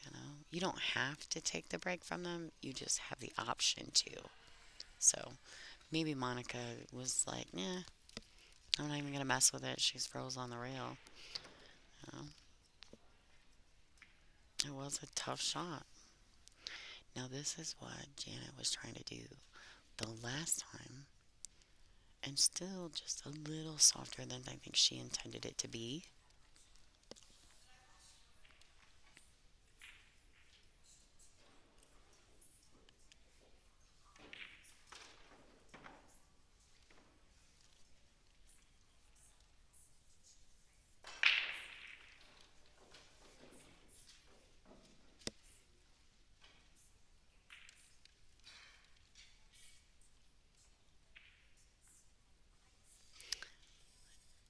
You know, you don't have to take the break from them, you just have the option to. So maybe Monica was like, nah, I'm not even gonna mess with it. She's froze on the rail. You know, it was a tough shot. Now this is what Janet was trying to do the last time, and still just a little softer than I think she intended it to be.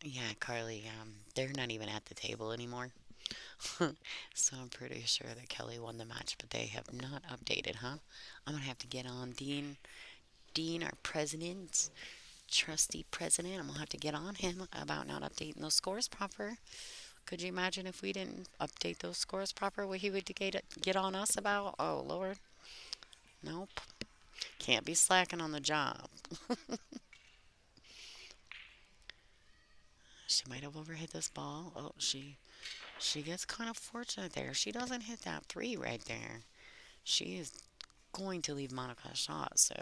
Yeah, Carly, they're not even at the table anymore. So I'm pretty sure that Kelly won the match, but they have not updated, huh? I'm gonna have to get on Dean. Dean, our president, trusty president, I'm gonna have to get on him about not updating those scores proper. Could you imagine if we didn't update those scores proper, what he would get on us about? Oh, Lord. Nope. Can't be slacking on the job. She might have overhit this ball. Oh, she gets kind of fortunate there. She doesn't hit that three right there. She is going to leave Monica a shot, so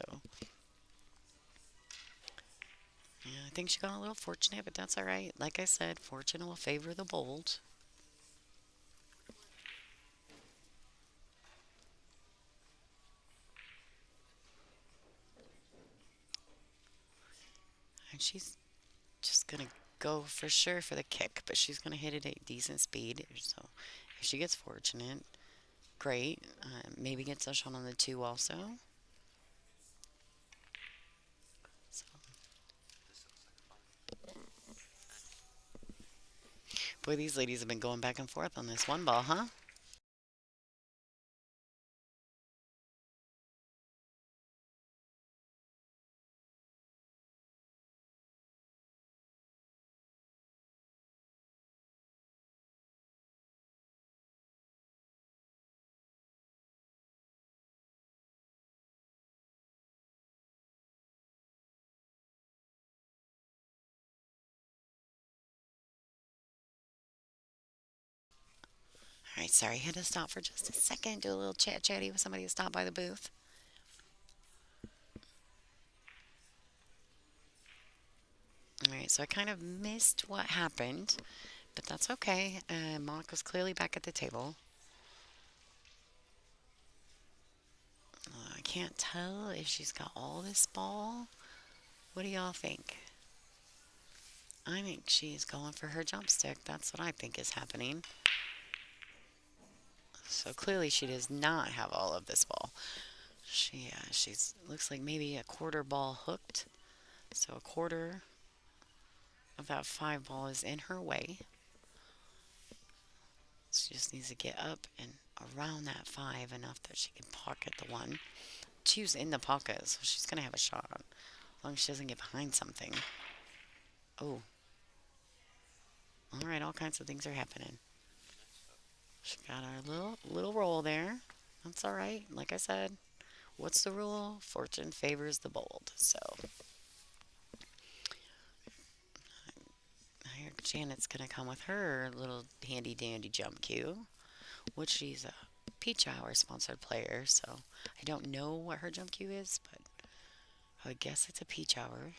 yeah, I think she got a little fortunate, but that's all right. Like I said, fortune will favor the bold. And she's just gonna go for sure for the kick, but she's gonna hit it at decent speed. So if she gets fortunate, great. Maybe gets a shot on the two also. So, boy, these ladies have been going back and forth on this one ball, huh? All right, sorry, had to stop for just a second, do a little chat chatty with somebody who stopped by the booth. All right, so I kind of missed what happened, but that's okay. Monica's clearly back at the table. I can't tell if she's got all this ball. What do y'all think? I think she's going for her jump stick. That's what I think is happening. So clearly she does not have all of this ball. She's looks like maybe a quarter ball hooked. So a quarter of that five ball is in her way. She just needs to get up and around that five enough that she can pocket the one. Two's in the pocket, so she's gonna have a shot. As long as she doesn't get behind something. Oh, all right, all kinds of things are happening. She got our little roll there. That's all right. Like I said, what's the rule? Fortune favors the bold. So here Janet's gonna come with her little handy dandy jump cue, which she's a Peach Hour sponsored player. So I don't know what her jump cue is, but I would guess it's a Peach Hour.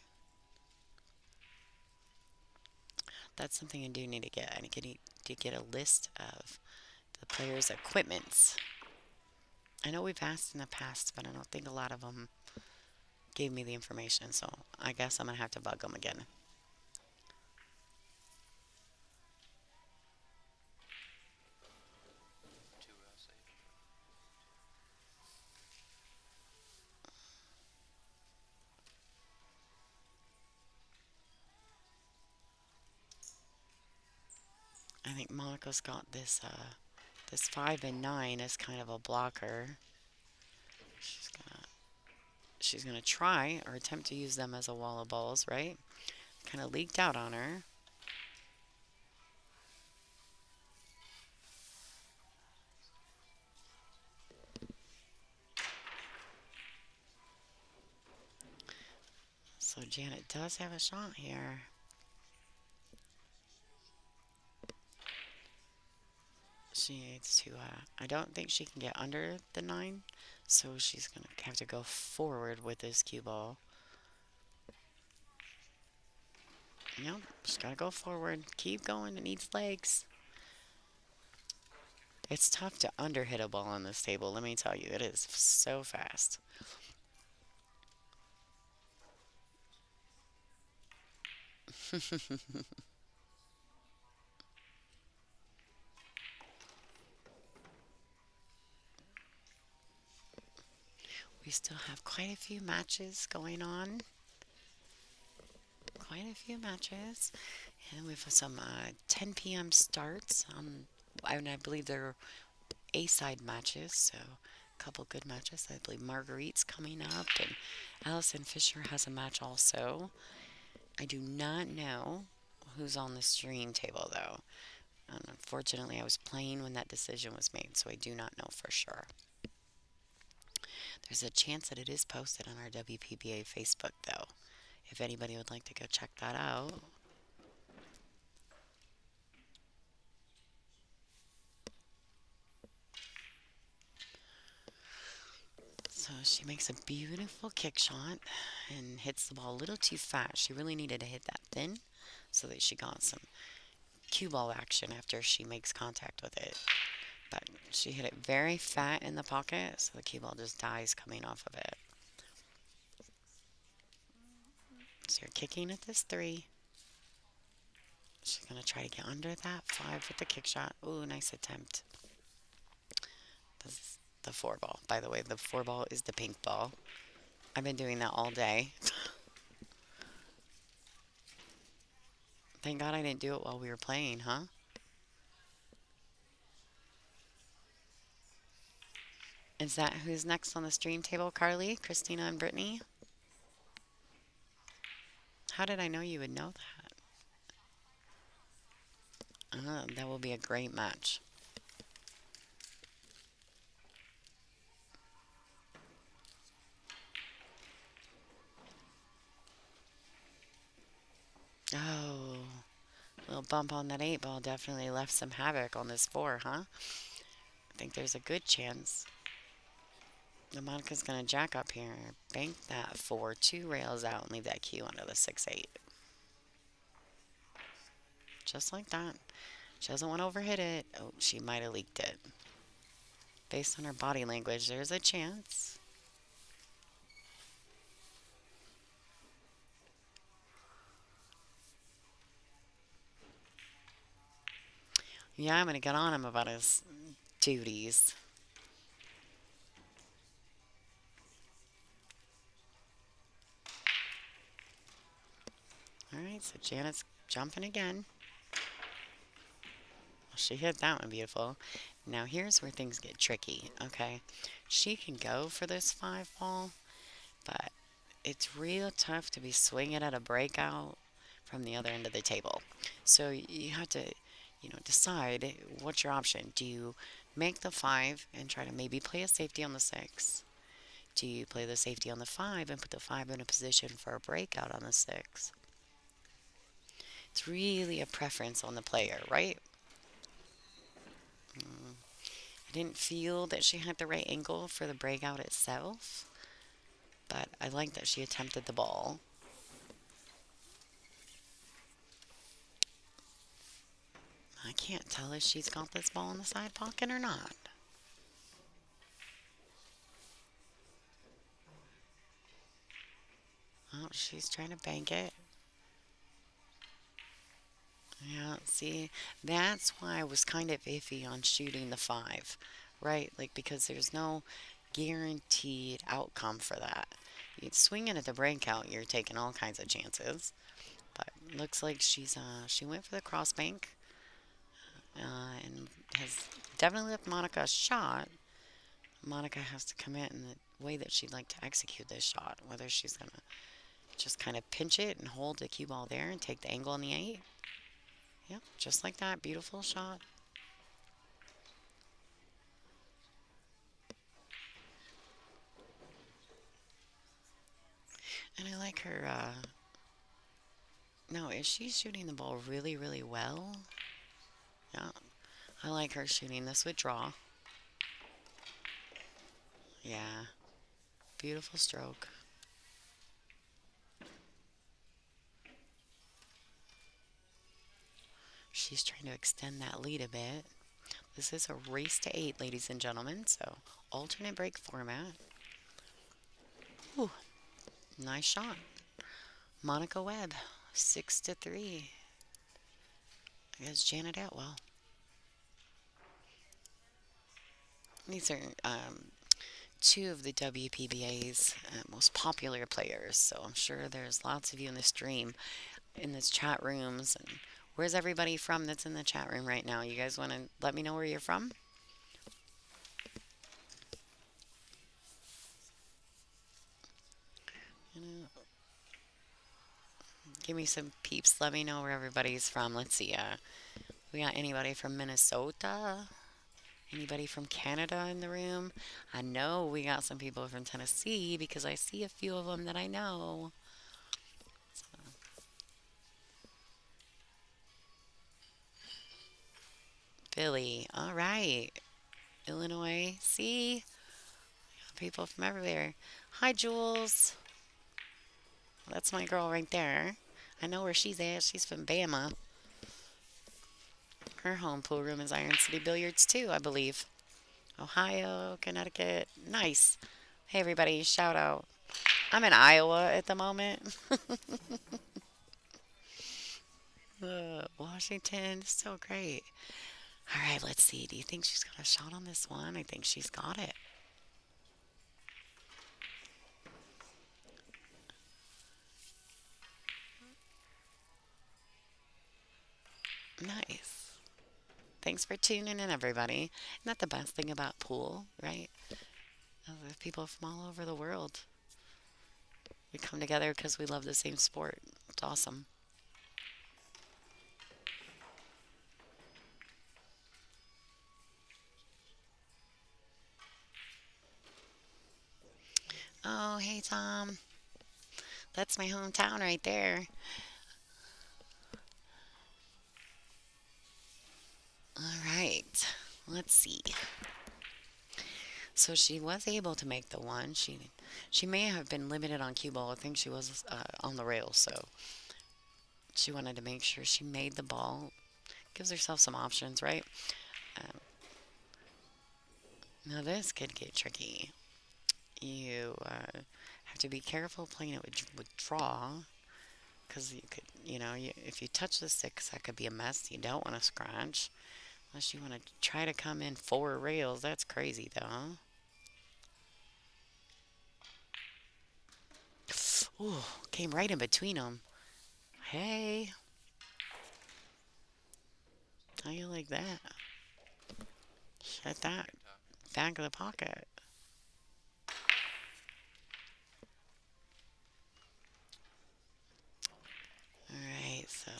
That's something I do need to get. I need to get a list of the players' equipments. I know we've asked in the past, but I don't think a lot of them gave me the information. So I guess I'm gonna have to bug them again. I think Monica's got this five and nine as kind of a blocker. She's gonna she's gonna try or attempt to use them as a wall of balls, right? Kind of leaked out on her. So Janet does have a shot here. She needs to. I don't think she can get under the nine, so she's gonna have to go forward with this cue ball. Yep, just gotta go forward. Keep going. It needs legs. It's tough to underhit a ball on this table. Let me tell you, it is so fast. We still have quite a few matches going on. Quite a few matches. And we have some 10 p.m. starts. And I believe they're A-side matches, so a couple good matches. I believe Marguerite's coming up, and Allison Fisher has a match also. I do not know who's on the stream table, though. And unfortunately, I was playing when that decision was made, so I do not know for sure. There's a chance that it is posted on our WPBA Facebook, though, if anybody would like to go check that out. So she makes a beautiful kick shot and hits the ball a little too fast. She really needed to hit that thin so that she got some cue ball action after she makes contact with it. But she hit it very fat in the pocket, so the cue ball just dies coming off of it. So you're kicking at this three. She's going to try to get under that five with the kick shot. Ooh, nice attempt. This is the four ball. By the way, the four ball is the pink ball. I've been doing that all day. Thank God I didn't do it while we were playing, huh? Is that who's next on the stream table, Carly, Christina, and Brittany? How did I know you would know that? That will be a great match. Oh, little bump on that eight ball definitely left some havoc on this four, huh? I think there's a good chance the Monica's going to jack up here, bank that four, two rails out, and leave that cue under the 6-8. Just like that. She doesn't want to overhit it. Oh, she might have leaked it. Based on her body language, there's a chance. Yeah, I'm going to get on him about his duties. All right, so Janet's jumping again. She hit that one beautiful. Now here's where things get tricky, okay? She can go for this five ball, but it's real tough to be swinging at a breakout from the other end of the table. So you have to, decide what's your option. Do you make the five and try to maybe play a safety on the six? Do you play the safety on the five and put the five in a position for a breakout on the six? It's really a preference on the player, right? I didn't feel that she had the right angle for the breakout itself, but I like that she attempted the ball. I can't tell if she's got this ball in the side pocket or not. Oh, she's trying to bank it. Yeah, see, that's why I was kind of iffy on shooting the five, right? Like, because there's no guaranteed outcome for that. You swing it at the breakout, you're taking all kinds of chances. But looks like she went for the cross bank, and has definitely left Monica a shot. Monica has to commit in the way that she'd like to execute this shot, whether she's gonna just kind of pinch it and hold the cue ball there and take the angle on the eight. Yep, just like that. Beautiful shot. And I like her. No, is she shooting the ball really, really well? Yeah, I like her shooting this with draw. Yeah, beautiful stroke. She's trying to extend that lead a bit. This is a race to eight, ladies and gentlemen, so alternate break format. Ooh, nice shot. Monica Webb, 6-3 against Janet Atwell. These are two of the WPBA's most popular players, so I'm sure there's lots of you in the stream, in this chat rooms, and Where's everybody from that's in the chat room right now? You guys want to let me know where you're from? You know, give me some peeps. Let me know where everybody's from. Let's see. We got anybody from Minnesota? Anybody from Canada in the room? I know we got some people from Tennessee because I see a few of them that I know. Philly. All right. Illinois. See? People from everywhere. Hi, Jules. That's my girl right there. I know where she's at. She's from Bama. Her home pool room is Iron City Billiards, too, I believe. Ohio, Connecticut. Nice. Hey, everybody. Shout out. I'm in Iowa at the moment. Washington. So great. All right, let's see. Do you think she's got a shot on this one? I think she's got it. Nice. Thanks for tuning in, everybody. Isn't that the best thing about pool, right? There's people from all over the world. We come together because we love the same sport. It's awesome. Oh, hey, Tom. That's my hometown right there. All right. Let's see. So she was able to make the one. She may have been limited on cue ball. I think she was on the rail, so she wanted to make sure she made the ball. Gives herself some options, right? Um, Now this could get tricky. You have to be careful playing it with draw, because you could, if you touch the six, that could be a mess. You don't want to scratch unless you want to try to come in four rails. That's crazy, though. Ooh, came right in between them. Hey, how you like that? Shut that back of the pocket. All right, so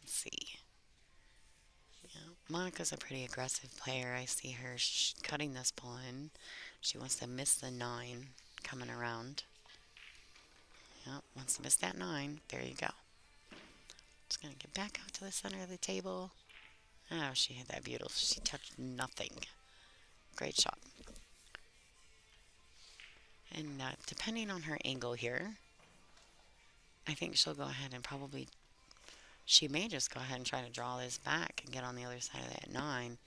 let's see. Yeah, Monica's a pretty aggressive player. I see her cutting this pawn. She wants to miss the nine coming around. Yep, wants to miss that nine. There you go. Just gonna get back out to the center of the table. Oh, she hit that beautiful. She touched nothing. Great shot. And depending on her angle here, I think she'll go ahead and probably. She may just go ahead and try to draw this back and get on the other side of that nine.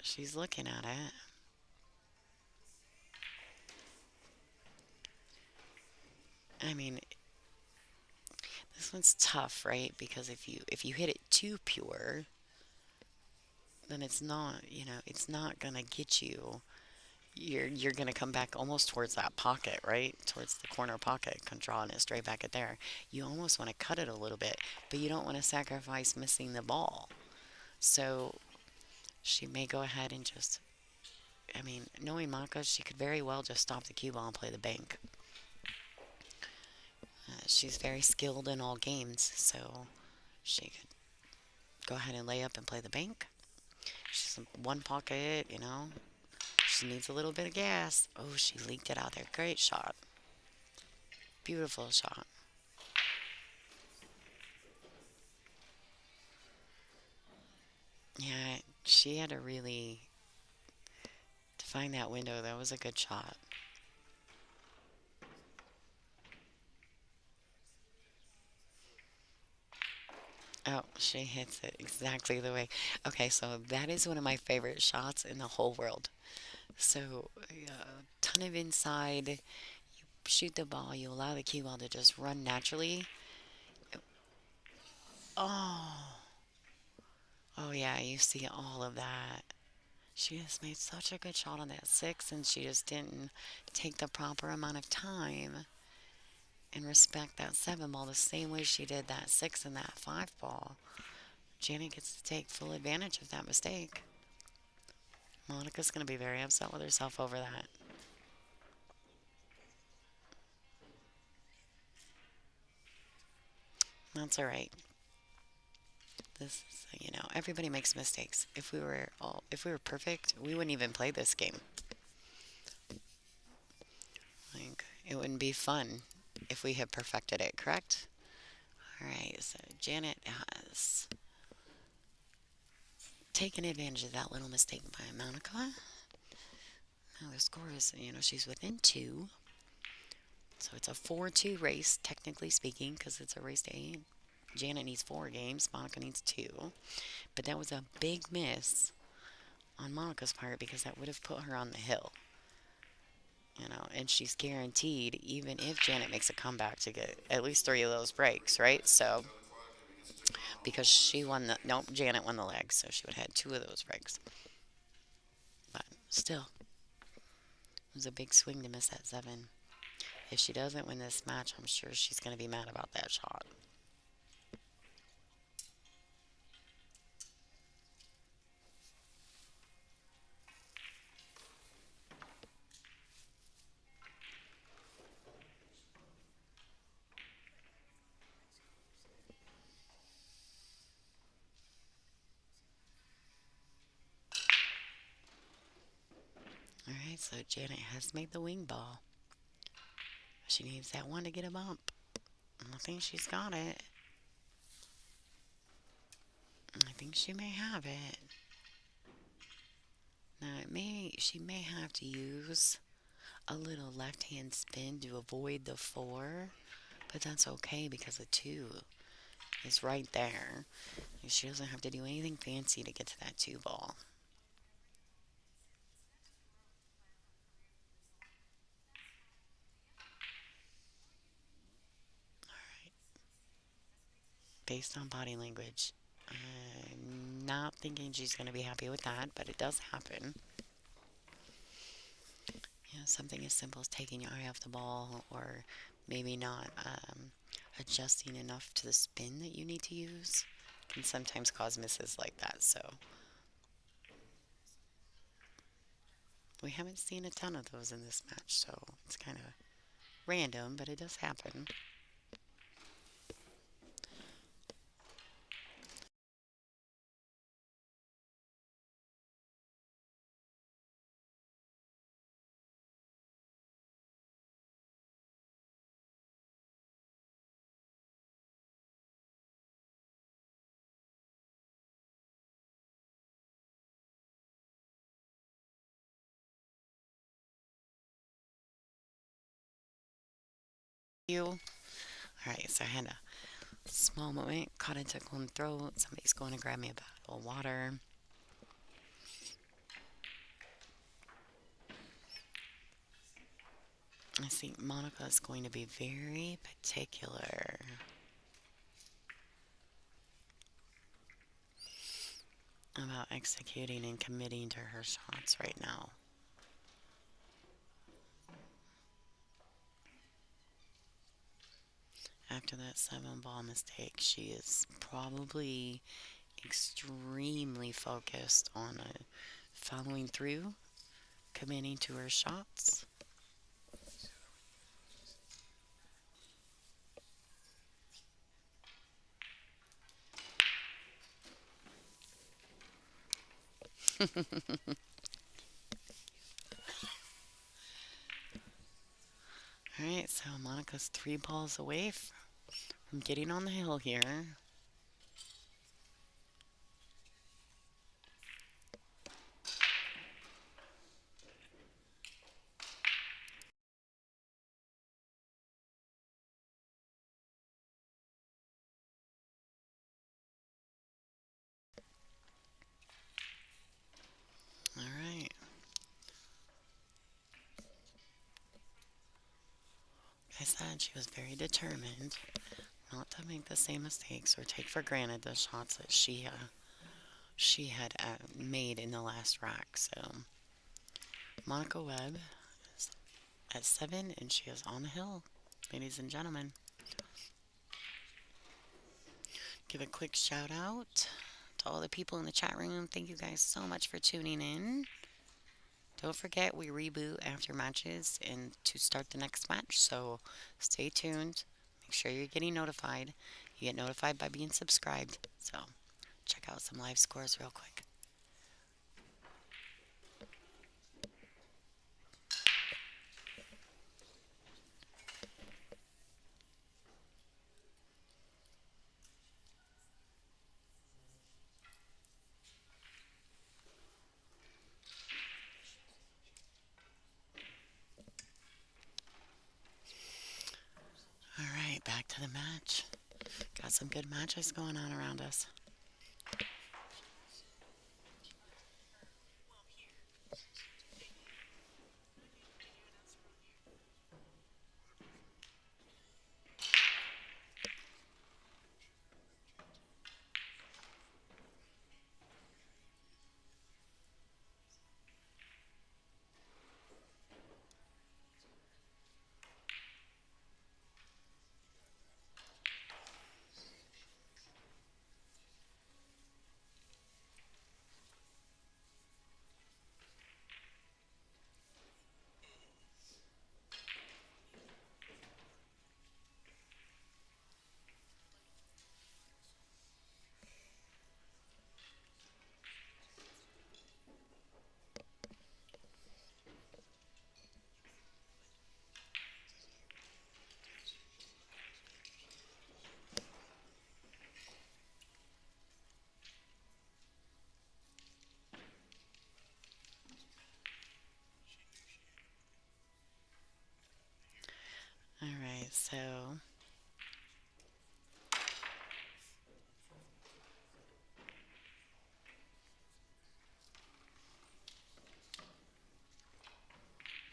She's looking at it. I mean, this one's tough, right? Because if you hit it too pure, then it's not gonna get you. You're gonna come back almost towards that pocket, right? Towards the corner pocket, drawing it straight back at there. You almost want to cut it a little bit, but you don't want to sacrifice missing the ball. So she may go ahead and just. I mean, knowing Maka, she could very well just stop the cue ball and play the bank. She's very skilled in all games, so she could go ahead and lay up and play the bank. She's in one pocket. She needs a little bit of gas. Oh, she leaked it out there. Great shot. Beautiful shot. Yeah, she had to really to find that window. That was a good shot. Oh, she hits it exactly the way. Okay, so that is one of my favorite shots in the whole world. So, ton of inside. You shoot the ball. You allow the cue ball to just run naturally. Oh, oh yeah, you see all of that. She just made such a good shot on that six, and she just didn't take the proper amount of time and respect that seven ball the same way she did that six and that five ball. Janet gets to take full advantage of that mistake. Monica's going to be very upset with herself over that. That's all right. This is, everybody makes mistakes. If we were perfect, we wouldn't even play this game. Like, it wouldn't be fun if we had perfected it, correct? All right, so Janet has taken advantage of that little mistake by Monica. Now the score is, she's within two. So it's a 4-2 race, technically speaking, because it's a race to eight. Janet needs four games, Monica needs two. But that was a big miss on Monica's part because that would have put her on the hill. And she's guaranteed, even if Janet makes a comeback, to get at least three of those breaks, right? So, because she won nope, Janet won the leg, so she would have had two of those breaks. But still, it was a big swing to miss that seven. If she doesn't win this match, I'm sure she's going to be mad about that shot. Alright, so Janet has made the wing ball. She needs that one to get a bump. I think she's got it. I think she may have it. Now, she may have to use a little left-hand spin to avoid the four, but that's okay because the two is right there. And she doesn't have to do anything fancy to get to that two ball. Based on body language, I'm not thinking she's going to be happy with that, but it does happen. Something as simple as taking your eye off the ball or maybe not adjusting enough to the spin that you need to use can sometimes cause misses like that. So we haven't seen a ton of those in this match, so it's kind of random, but it does happen. You. All right, so I had a small moment, caught a tickle in the throat. Somebody's going to grab me a bottle of water. I think Monica is going to be very particular about executing and committing to her shots right now. After that seven ball mistake, she is probably extremely focused on following through, committing to her shots. Alright, so Monica's three balls away from getting on the hill here. Alright. Like I said, she was very determined not to make the same mistakes or take for granted the shots that she she had made in the last rack. So Monica Webb is at 7, and she is on the hill. Ladies and gentlemen, give a quick shout out to all the people in the chat room. Thank you guys so much for tuning in. Don't forget, we reboot after matches and to start the next match. So stay tuned. Make sure you're getting notified. You get notified by being subscribed. So check out some live scores real quick. All right, back to the match. Got some good matches going on around us. All right, so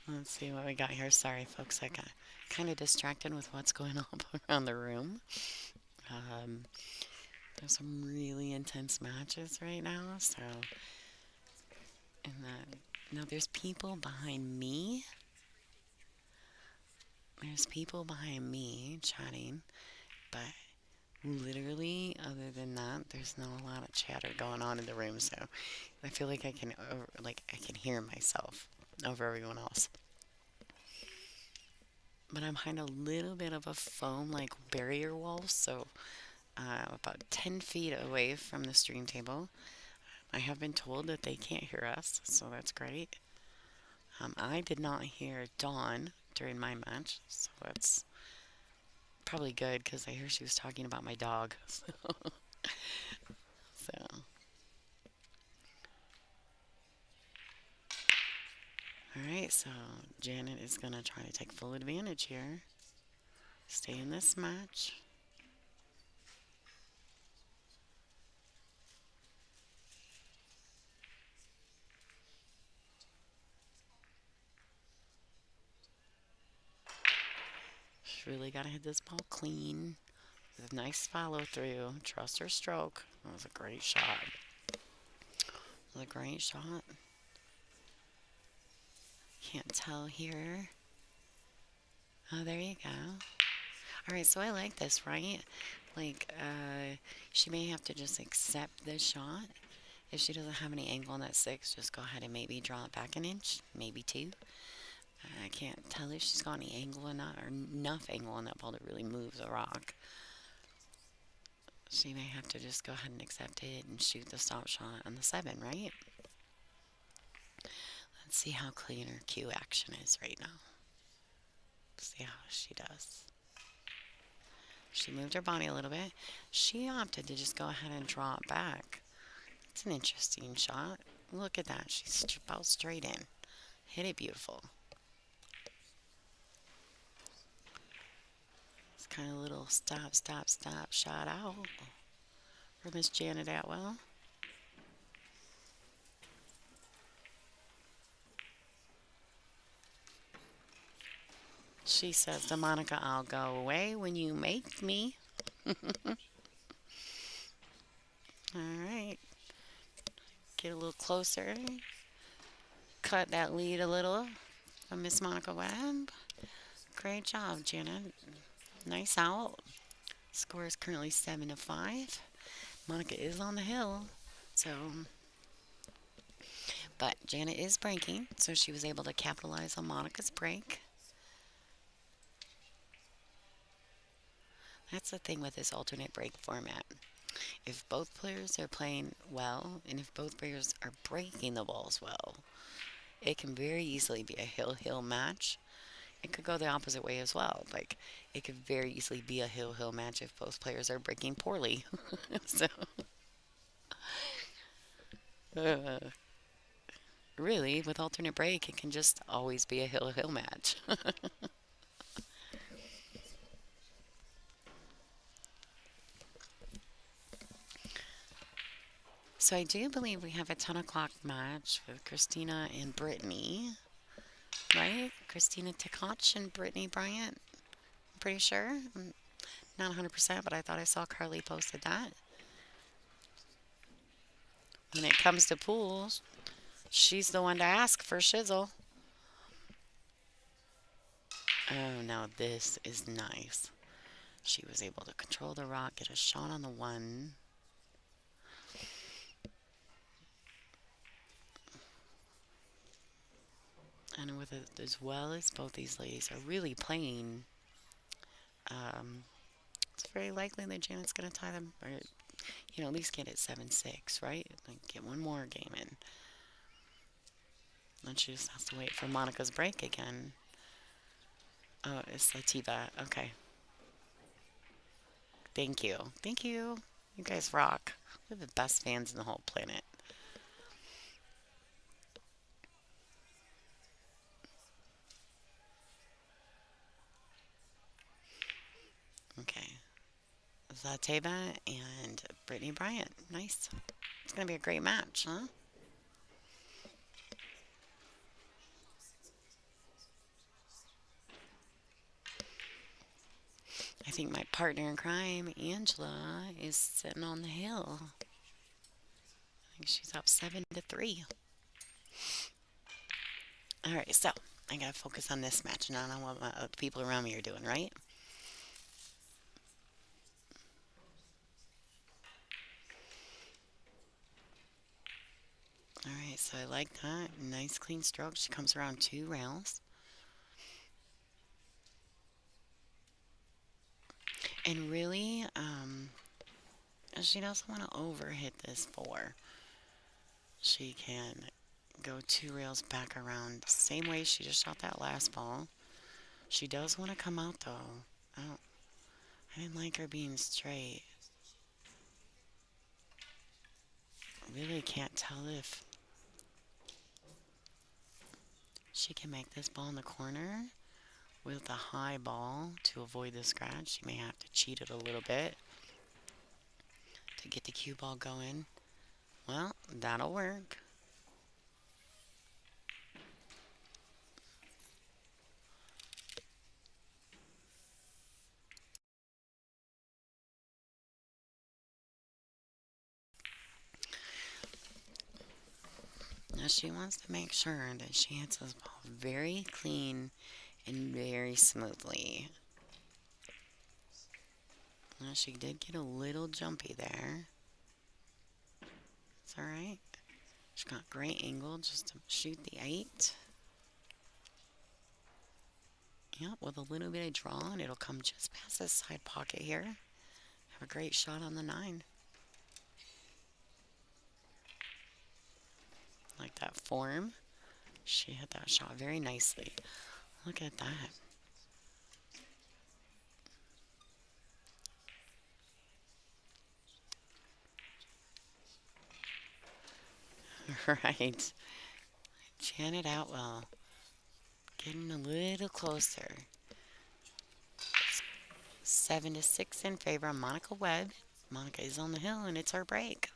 let's see what we got here. Sorry, folks, I got kind of distracted with what's going on around the room. Um, there's some really intense matches right now. So, and now there's people behind me. There's people behind me chatting, but literally, other than that, there's not a lot of chatter going on in the room. So, I feel like I can hear myself over everyone else. But I'm behind a little bit of a foam like barrier wall, so about 10 feet away from the stream table. I have been told that they can't hear us, so that's great. I did not hear Dawn during my match, so that's probably good because I hear she was talking about my dog. So, all right, so Janet is going to try to take full advantage here. Stay in this match. She's really got to hit this ball clean. With a nice follow through. Trust her stroke. That was a great shot. That was a great shot. Can't tell here. Oh, there you go. All right, so I like this, right? Like, she may have to just accept this shot. If she doesn't have any angle on that 6, just go ahead and maybe draw it back an inch, maybe 2. I can't tell if she's got any angle or not, or enough angle on that ball to really move the rock. She may have to just go ahead and accept it and shoot the stop shot on the 7, right? Let's see how clean her cue action is right now. See how she does. She moved her body a little bit. She opted to just go ahead and draw it back. It's an interesting shot. Look at that. She's about straight in. Hit it beautiful. It's kind of a little stop, stop, stop shot out for Miss Janet Atwell. She says to Monica, I'll go away when you make me. All right. get a little closer, cut that lead a little from Miss Monica Webb. Great job, Janet. Nice out. Score is currently 7-5. Monica is on the hill, so but Janet is breaking, so she was able to capitalize on Monica's break. That's the thing with this alternate break format. If both players are playing well, and if both players are breaking the balls well, it can very easily be a hill-hill match. It could go the opposite way as well. Like, it could very easily be a hill-hill match if both players are breaking poorly. So, uh, really, with alternate break, it can just always be a hill-hill match. So I do believe we have a 10 o'clock match with Christina and Brittany, right? Christina Tikach and Brittany Bryant. I'm pretty sure. I'm not 100%, but I thought I saw Carly posted that. When it comes to pools, she's the one to ask for shizzle. Oh, now this is nice. She was able to control the rock, get a shot on the one. And with it, as well as both these ladies are really playing, um, it's very likely that Janet's going to tie them, or at least get it 7-6, right? Like get one more game in. Then she just has to wait for Monica's break again. Oh, it's Lativa. Okay. Thank you. Thank you. You guys rock. We're the best fans in the whole planet. Okay. Zateva and Brittany Bryant. Nice. It's going to be a great match, huh? I think my partner in crime, Angela, is sitting on the hill. I think she's up 7-3. All right, so I gotta focus on this match, not on what the people around me are doing, right? All right, so I like that. Nice clean stroke. She comes around 2 rails. And really, she doesn't want to overhit this 4. She can go 2 rails back around the same way she just shot that last ball. She does want to come out though. I didn't like her being straight. Really can't tell if she can make this ball in the corner with a high ball to avoid the scratch. She may have to cheat it a little bit to get the cue ball going. Well, that'll work. Now she wants to make sure that she hits this ball very clean and very smoothly. Now she did get a little jumpy there. It's alright. She's got great angle just to shoot the 8. Yep, with a little bit of draw, and it'll come just past this side pocket here. Have a great shot on the 9. Like that form. She hit that shot very nicely. Look at that. Right. Janet Atwell getting a little closer. 7-6 in favor of Monica Webb. Monica is on the hill, and it's her break.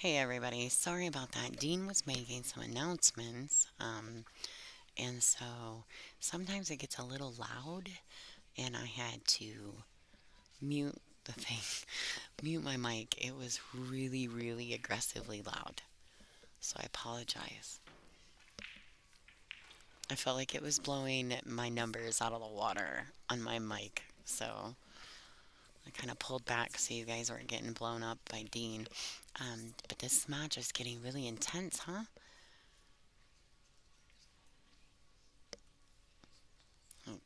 Hey everybody, sorry about that. Dean was making some announcements, and so sometimes it gets a little loud, and I had to mute the thing, mute my mic. It was really, really aggressively loud, so I apologize. I felt like it was blowing my numbers out of the water on my mic, so I kind of pulled back so you guys weren't getting blown up by Dean. But this match is getting really intense, huh?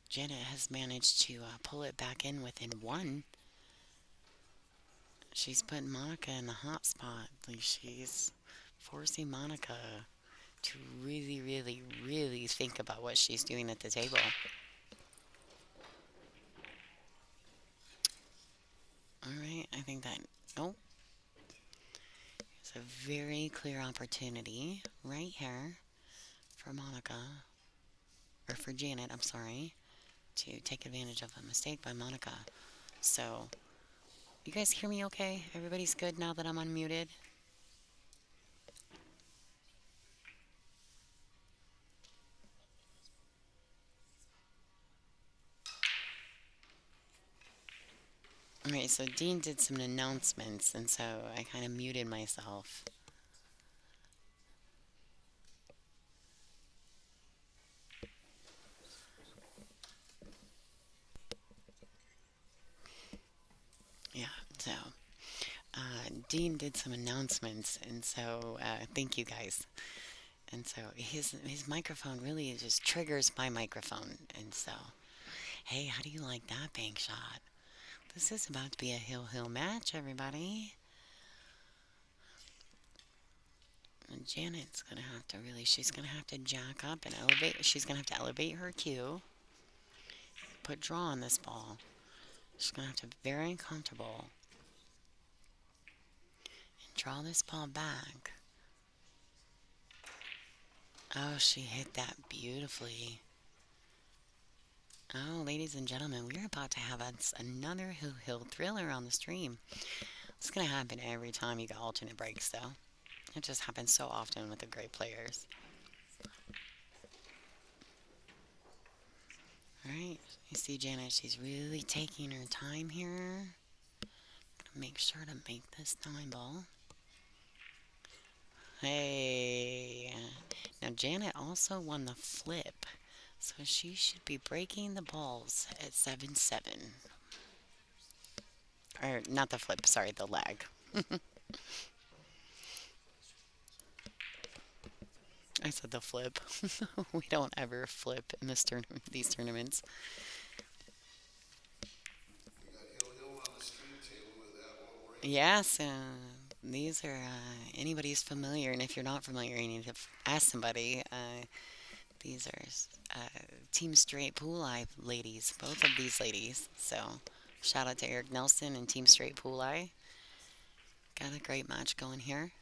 Janet has managed to pull it back in within one. She's putting Monica in the hot spot. Like she's forcing Monica to really, really, really think about what she's doing at the table. All right, I think that. Oh, it's a very clear opportunity right here for Monica, or for Janet, I'm sorry, to take advantage of a mistake by Monica. So, you guys hear me okay? Everybody's good now that I'm unmuted? Alright, so Dean did some announcements, and so I kind of muted myself. Yeah, so Dean did some announcements, and so thank you guys. And so his microphone really just triggers my microphone, and so hey, how do you like that bank shot? This is about to be a hill match, everybody. And Janet's gonna have to really, she's gonna have to jack up and elevate. She's gonna have to elevate her cue, put draw on this ball. She's gonna have to be very comfortable and draw this ball back. Oh, she hit that beautifully. Oh, ladies and gentlemen, we're about to have another hill thriller on the stream. It's gonna happen every time you got alternate breaks, though. It just happens so often with the great players. Alright, you see Janet, she's really taking her time here. Make sure to make this time ball. Hey! Now Janet also won the flip, so she should be breaking the balls at 7-7. Or not the flip, sorry, the lag. I said the flip. We don't ever flip in these tournaments. Yes, these are anybody's familiar, and if you're not familiar, you need to ask somebody. These are Team Straight Pool Eye ladies, both of these ladies. So, shout out to Eric Nelson and Team Straight Pool Eye. Got a great match going here.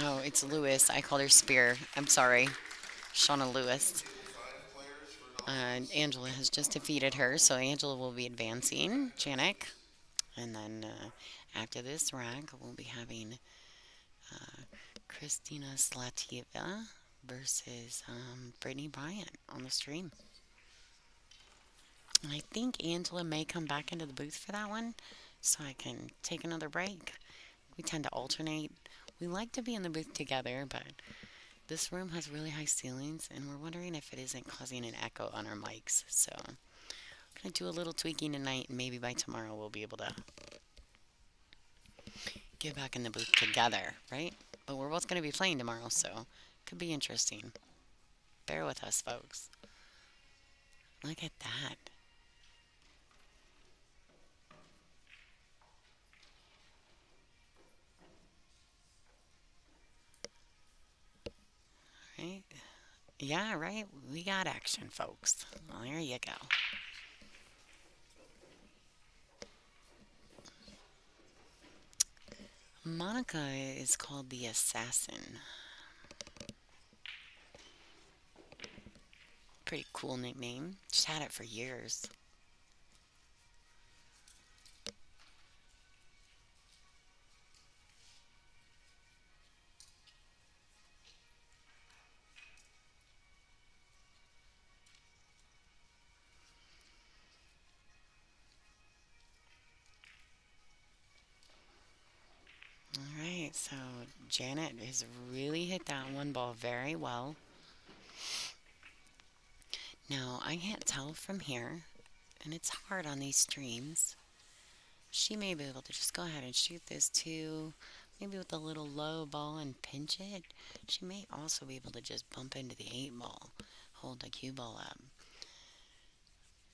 Oh, it's Lewis. I called her Spear. I'm sorry. Shauna Lewis. Angela has just defeated her, so Angela will be advancing. Janik. And then after this rack, we'll be having Christina Slativa versus Brittany Bryant on the stream. And I think Angela may come back into the booth for that one, so I can take another break. We tend to alternate. We like to be in the booth together, but this room has really high ceilings, and we're wondering if it isn't causing an echo on our mics. So I'm going to do a little tweaking tonight, and maybe by tomorrow we'll be able to get back in the booth together, right? But we're both going to be playing tomorrow, so it could be interesting. Bear with us, folks. Look at that. Right? Yeah, right? We got action, folks. Well, there you go. Monica is called the Assassin. Pretty cool nickname. She's had it for years. All right, so Janet has really hit that one ball very well. Now, I can't tell from here, and it's hard on these streams. She may be able to just go ahead and shoot this too, maybe with a little low ball and pinch it. She may also be able to just bump into the 8 ball, hold the cue ball up.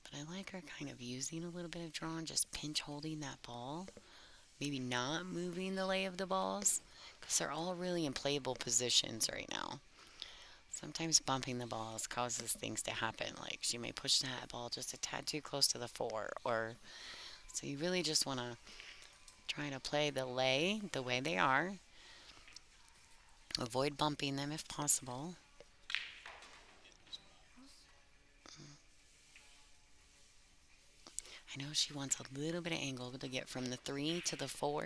But I like her kind of using a little bit of draw and just pinch holding that ball. Maybe not moving the lay of the balls, because they're all really in playable positions right now. Sometimes bumping the balls causes things to happen, like she may push that ball just a tad too close to the 4, or so you really just want to try to play the lay the way they are. Avoid bumping them if possible. I know she wants a little bit of angle to get from the 3 to the 4,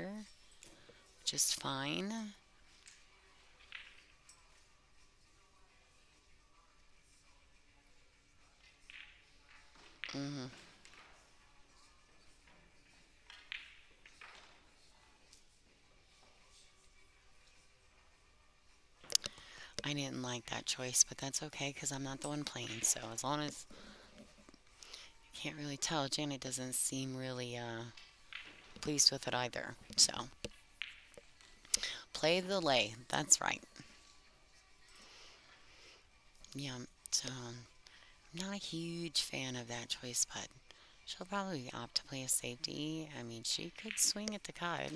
which is fine. hmm I didn't like that choice, but that's okay because I'm not the one playing. So as long as you can't really tell, Janet doesn't seem really pleased with it either. So play the lay. That's right. Yeah. So I'm not a huge fan of that choice, but she'll probably opt to play a safety. I mean, she could swing at the cut.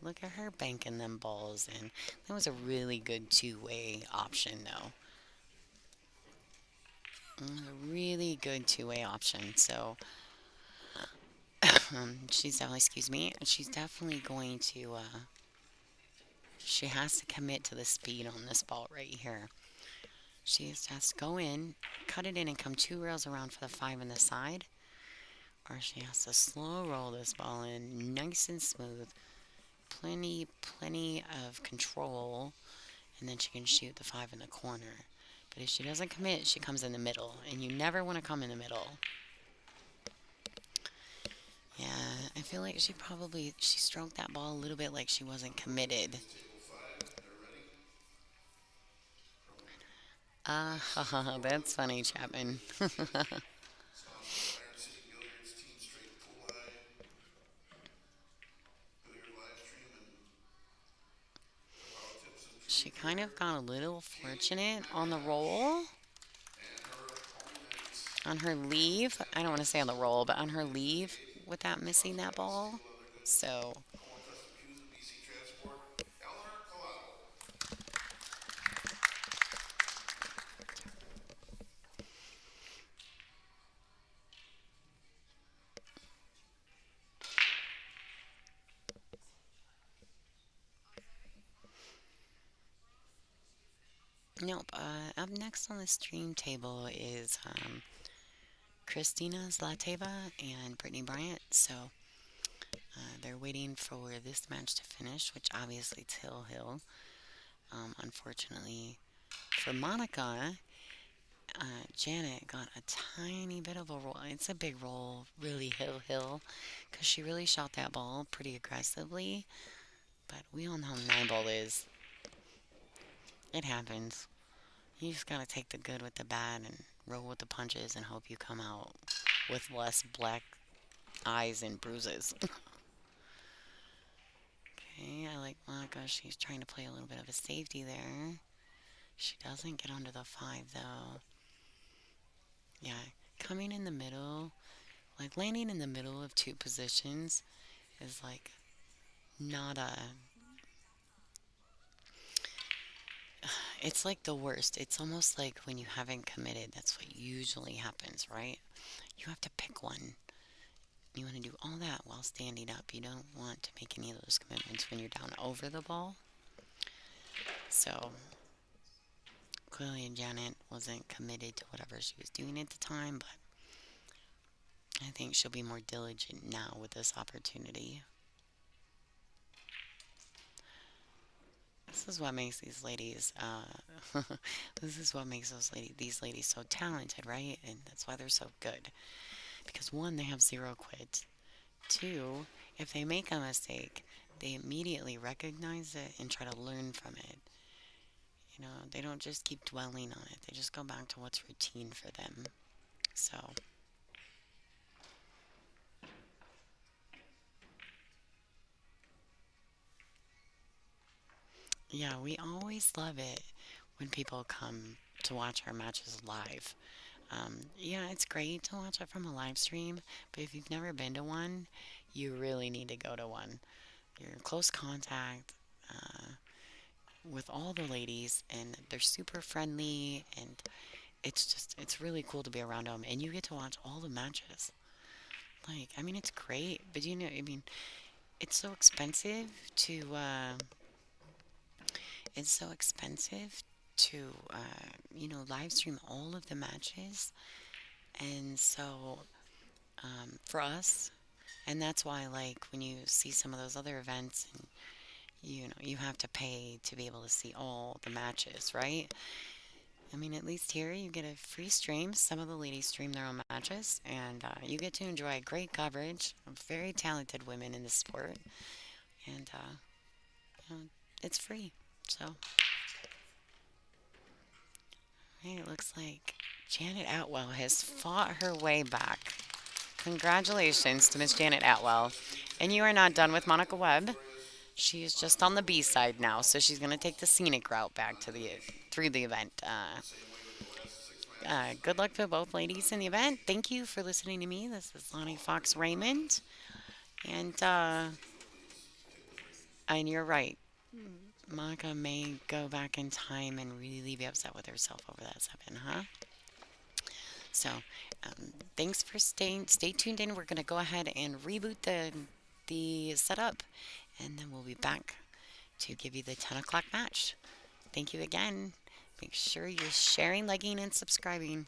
Look at her banking them balls, and that was a really good two-way option, though. A really good two-way option. So she's definitely, excuse me, she's definitely going to. She has to commit to the speed on this ball right here. She just has to go in, cut it in, and come 2 rails around for the 5 on the side, or she has to slow roll this ball in, nice and smooth. Plenty of control, and then she can shoot the 5 in the corner. But if she doesn't commit, she comes in the middle, and you never want to come in the middle. Yeah, I feel like she stroked that ball a little bit like she wasn't committed. Ah, that's funny, Chapman. She kind of got a little fortunate on the roll, on her leave. I don't want to say on the roll, but on her leave without missing that ball. So, nope. Up next on the stream table is Christina Zlateva and Brittany Bryant. So, they're waiting for this match to finish, which obviously it's Hill Hill. Unfortunately for Monica, Janet got a tiny bit of a roll. It's a big roll, really Hill Hill, because she really shot that ball pretty aggressively. But we all know how 9 ball is. It happens. You just gotta take the good with the bad and roll with the punches and hope you come out with less black eyes and bruises. Okay, I like Monica. She's trying to play a little bit of a safety there. She doesn't get under the 5 though. Yeah, coming in the middle, like landing in the middle of 2 positions is like not a. It's like the worst. It's almost like when you haven't committed, that's what usually happens, right? You have to pick one. You want to do all that while standing up. You don't want to make any of those commitments when you're down over the ball. So, Clearly, Janet wasn't committed to whatever she was doing at the time, but I think she'll be more diligent now with this opportunity. This is what makes these ladies, this is what makes these ladies so talented, right? And that's why they're so good. Because one, they have zero quit. Two, if they make a mistake, they immediately recognize it and try to learn from it. They don't just keep dwelling on it. They just go back to what's routine for them. So, yeah, we always love it when people come to watch our matches live. Yeah, it's great to watch it from a live stream, but if you've never been to one, you really need to go to one. You're in close contact with all the ladies, and they're super friendly, and it's really cool to be around them, and you get to watch all the matches. Like, I mean, it's great, but I mean, it's so expensive to, it's so expensive to, live stream all of the matches, and so, for us, and that's why, like, when you see some of those other events, and you have to pay to be able to see all the matches, right? I mean, at least here you get a free stream. Some of the ladies stream their own matches, and you get to enjoy great coverage of very talented women in the sport, and you know, it's free. So, right, it looks like Janet Atwell has fought her way back. Congratulations to Miss Janet Atwell. And you are not done with Monica Webb. She is just on the B side now, so she's going to take the scenic route back to the through the event. Good luck to both ladies in the event. Thank you for listening to me. This is Lonnie Fox Raymond, and and you're right. Monica may go back in time and really be upset with herself over that 7, huh? So, thanks for staying. Stay tuned in. We're gonna go ahead and reboot the setup, and then we'll be back to give you the 10 o'clock match. Thank you again. Make sure you're sharing, liking, and subscribing.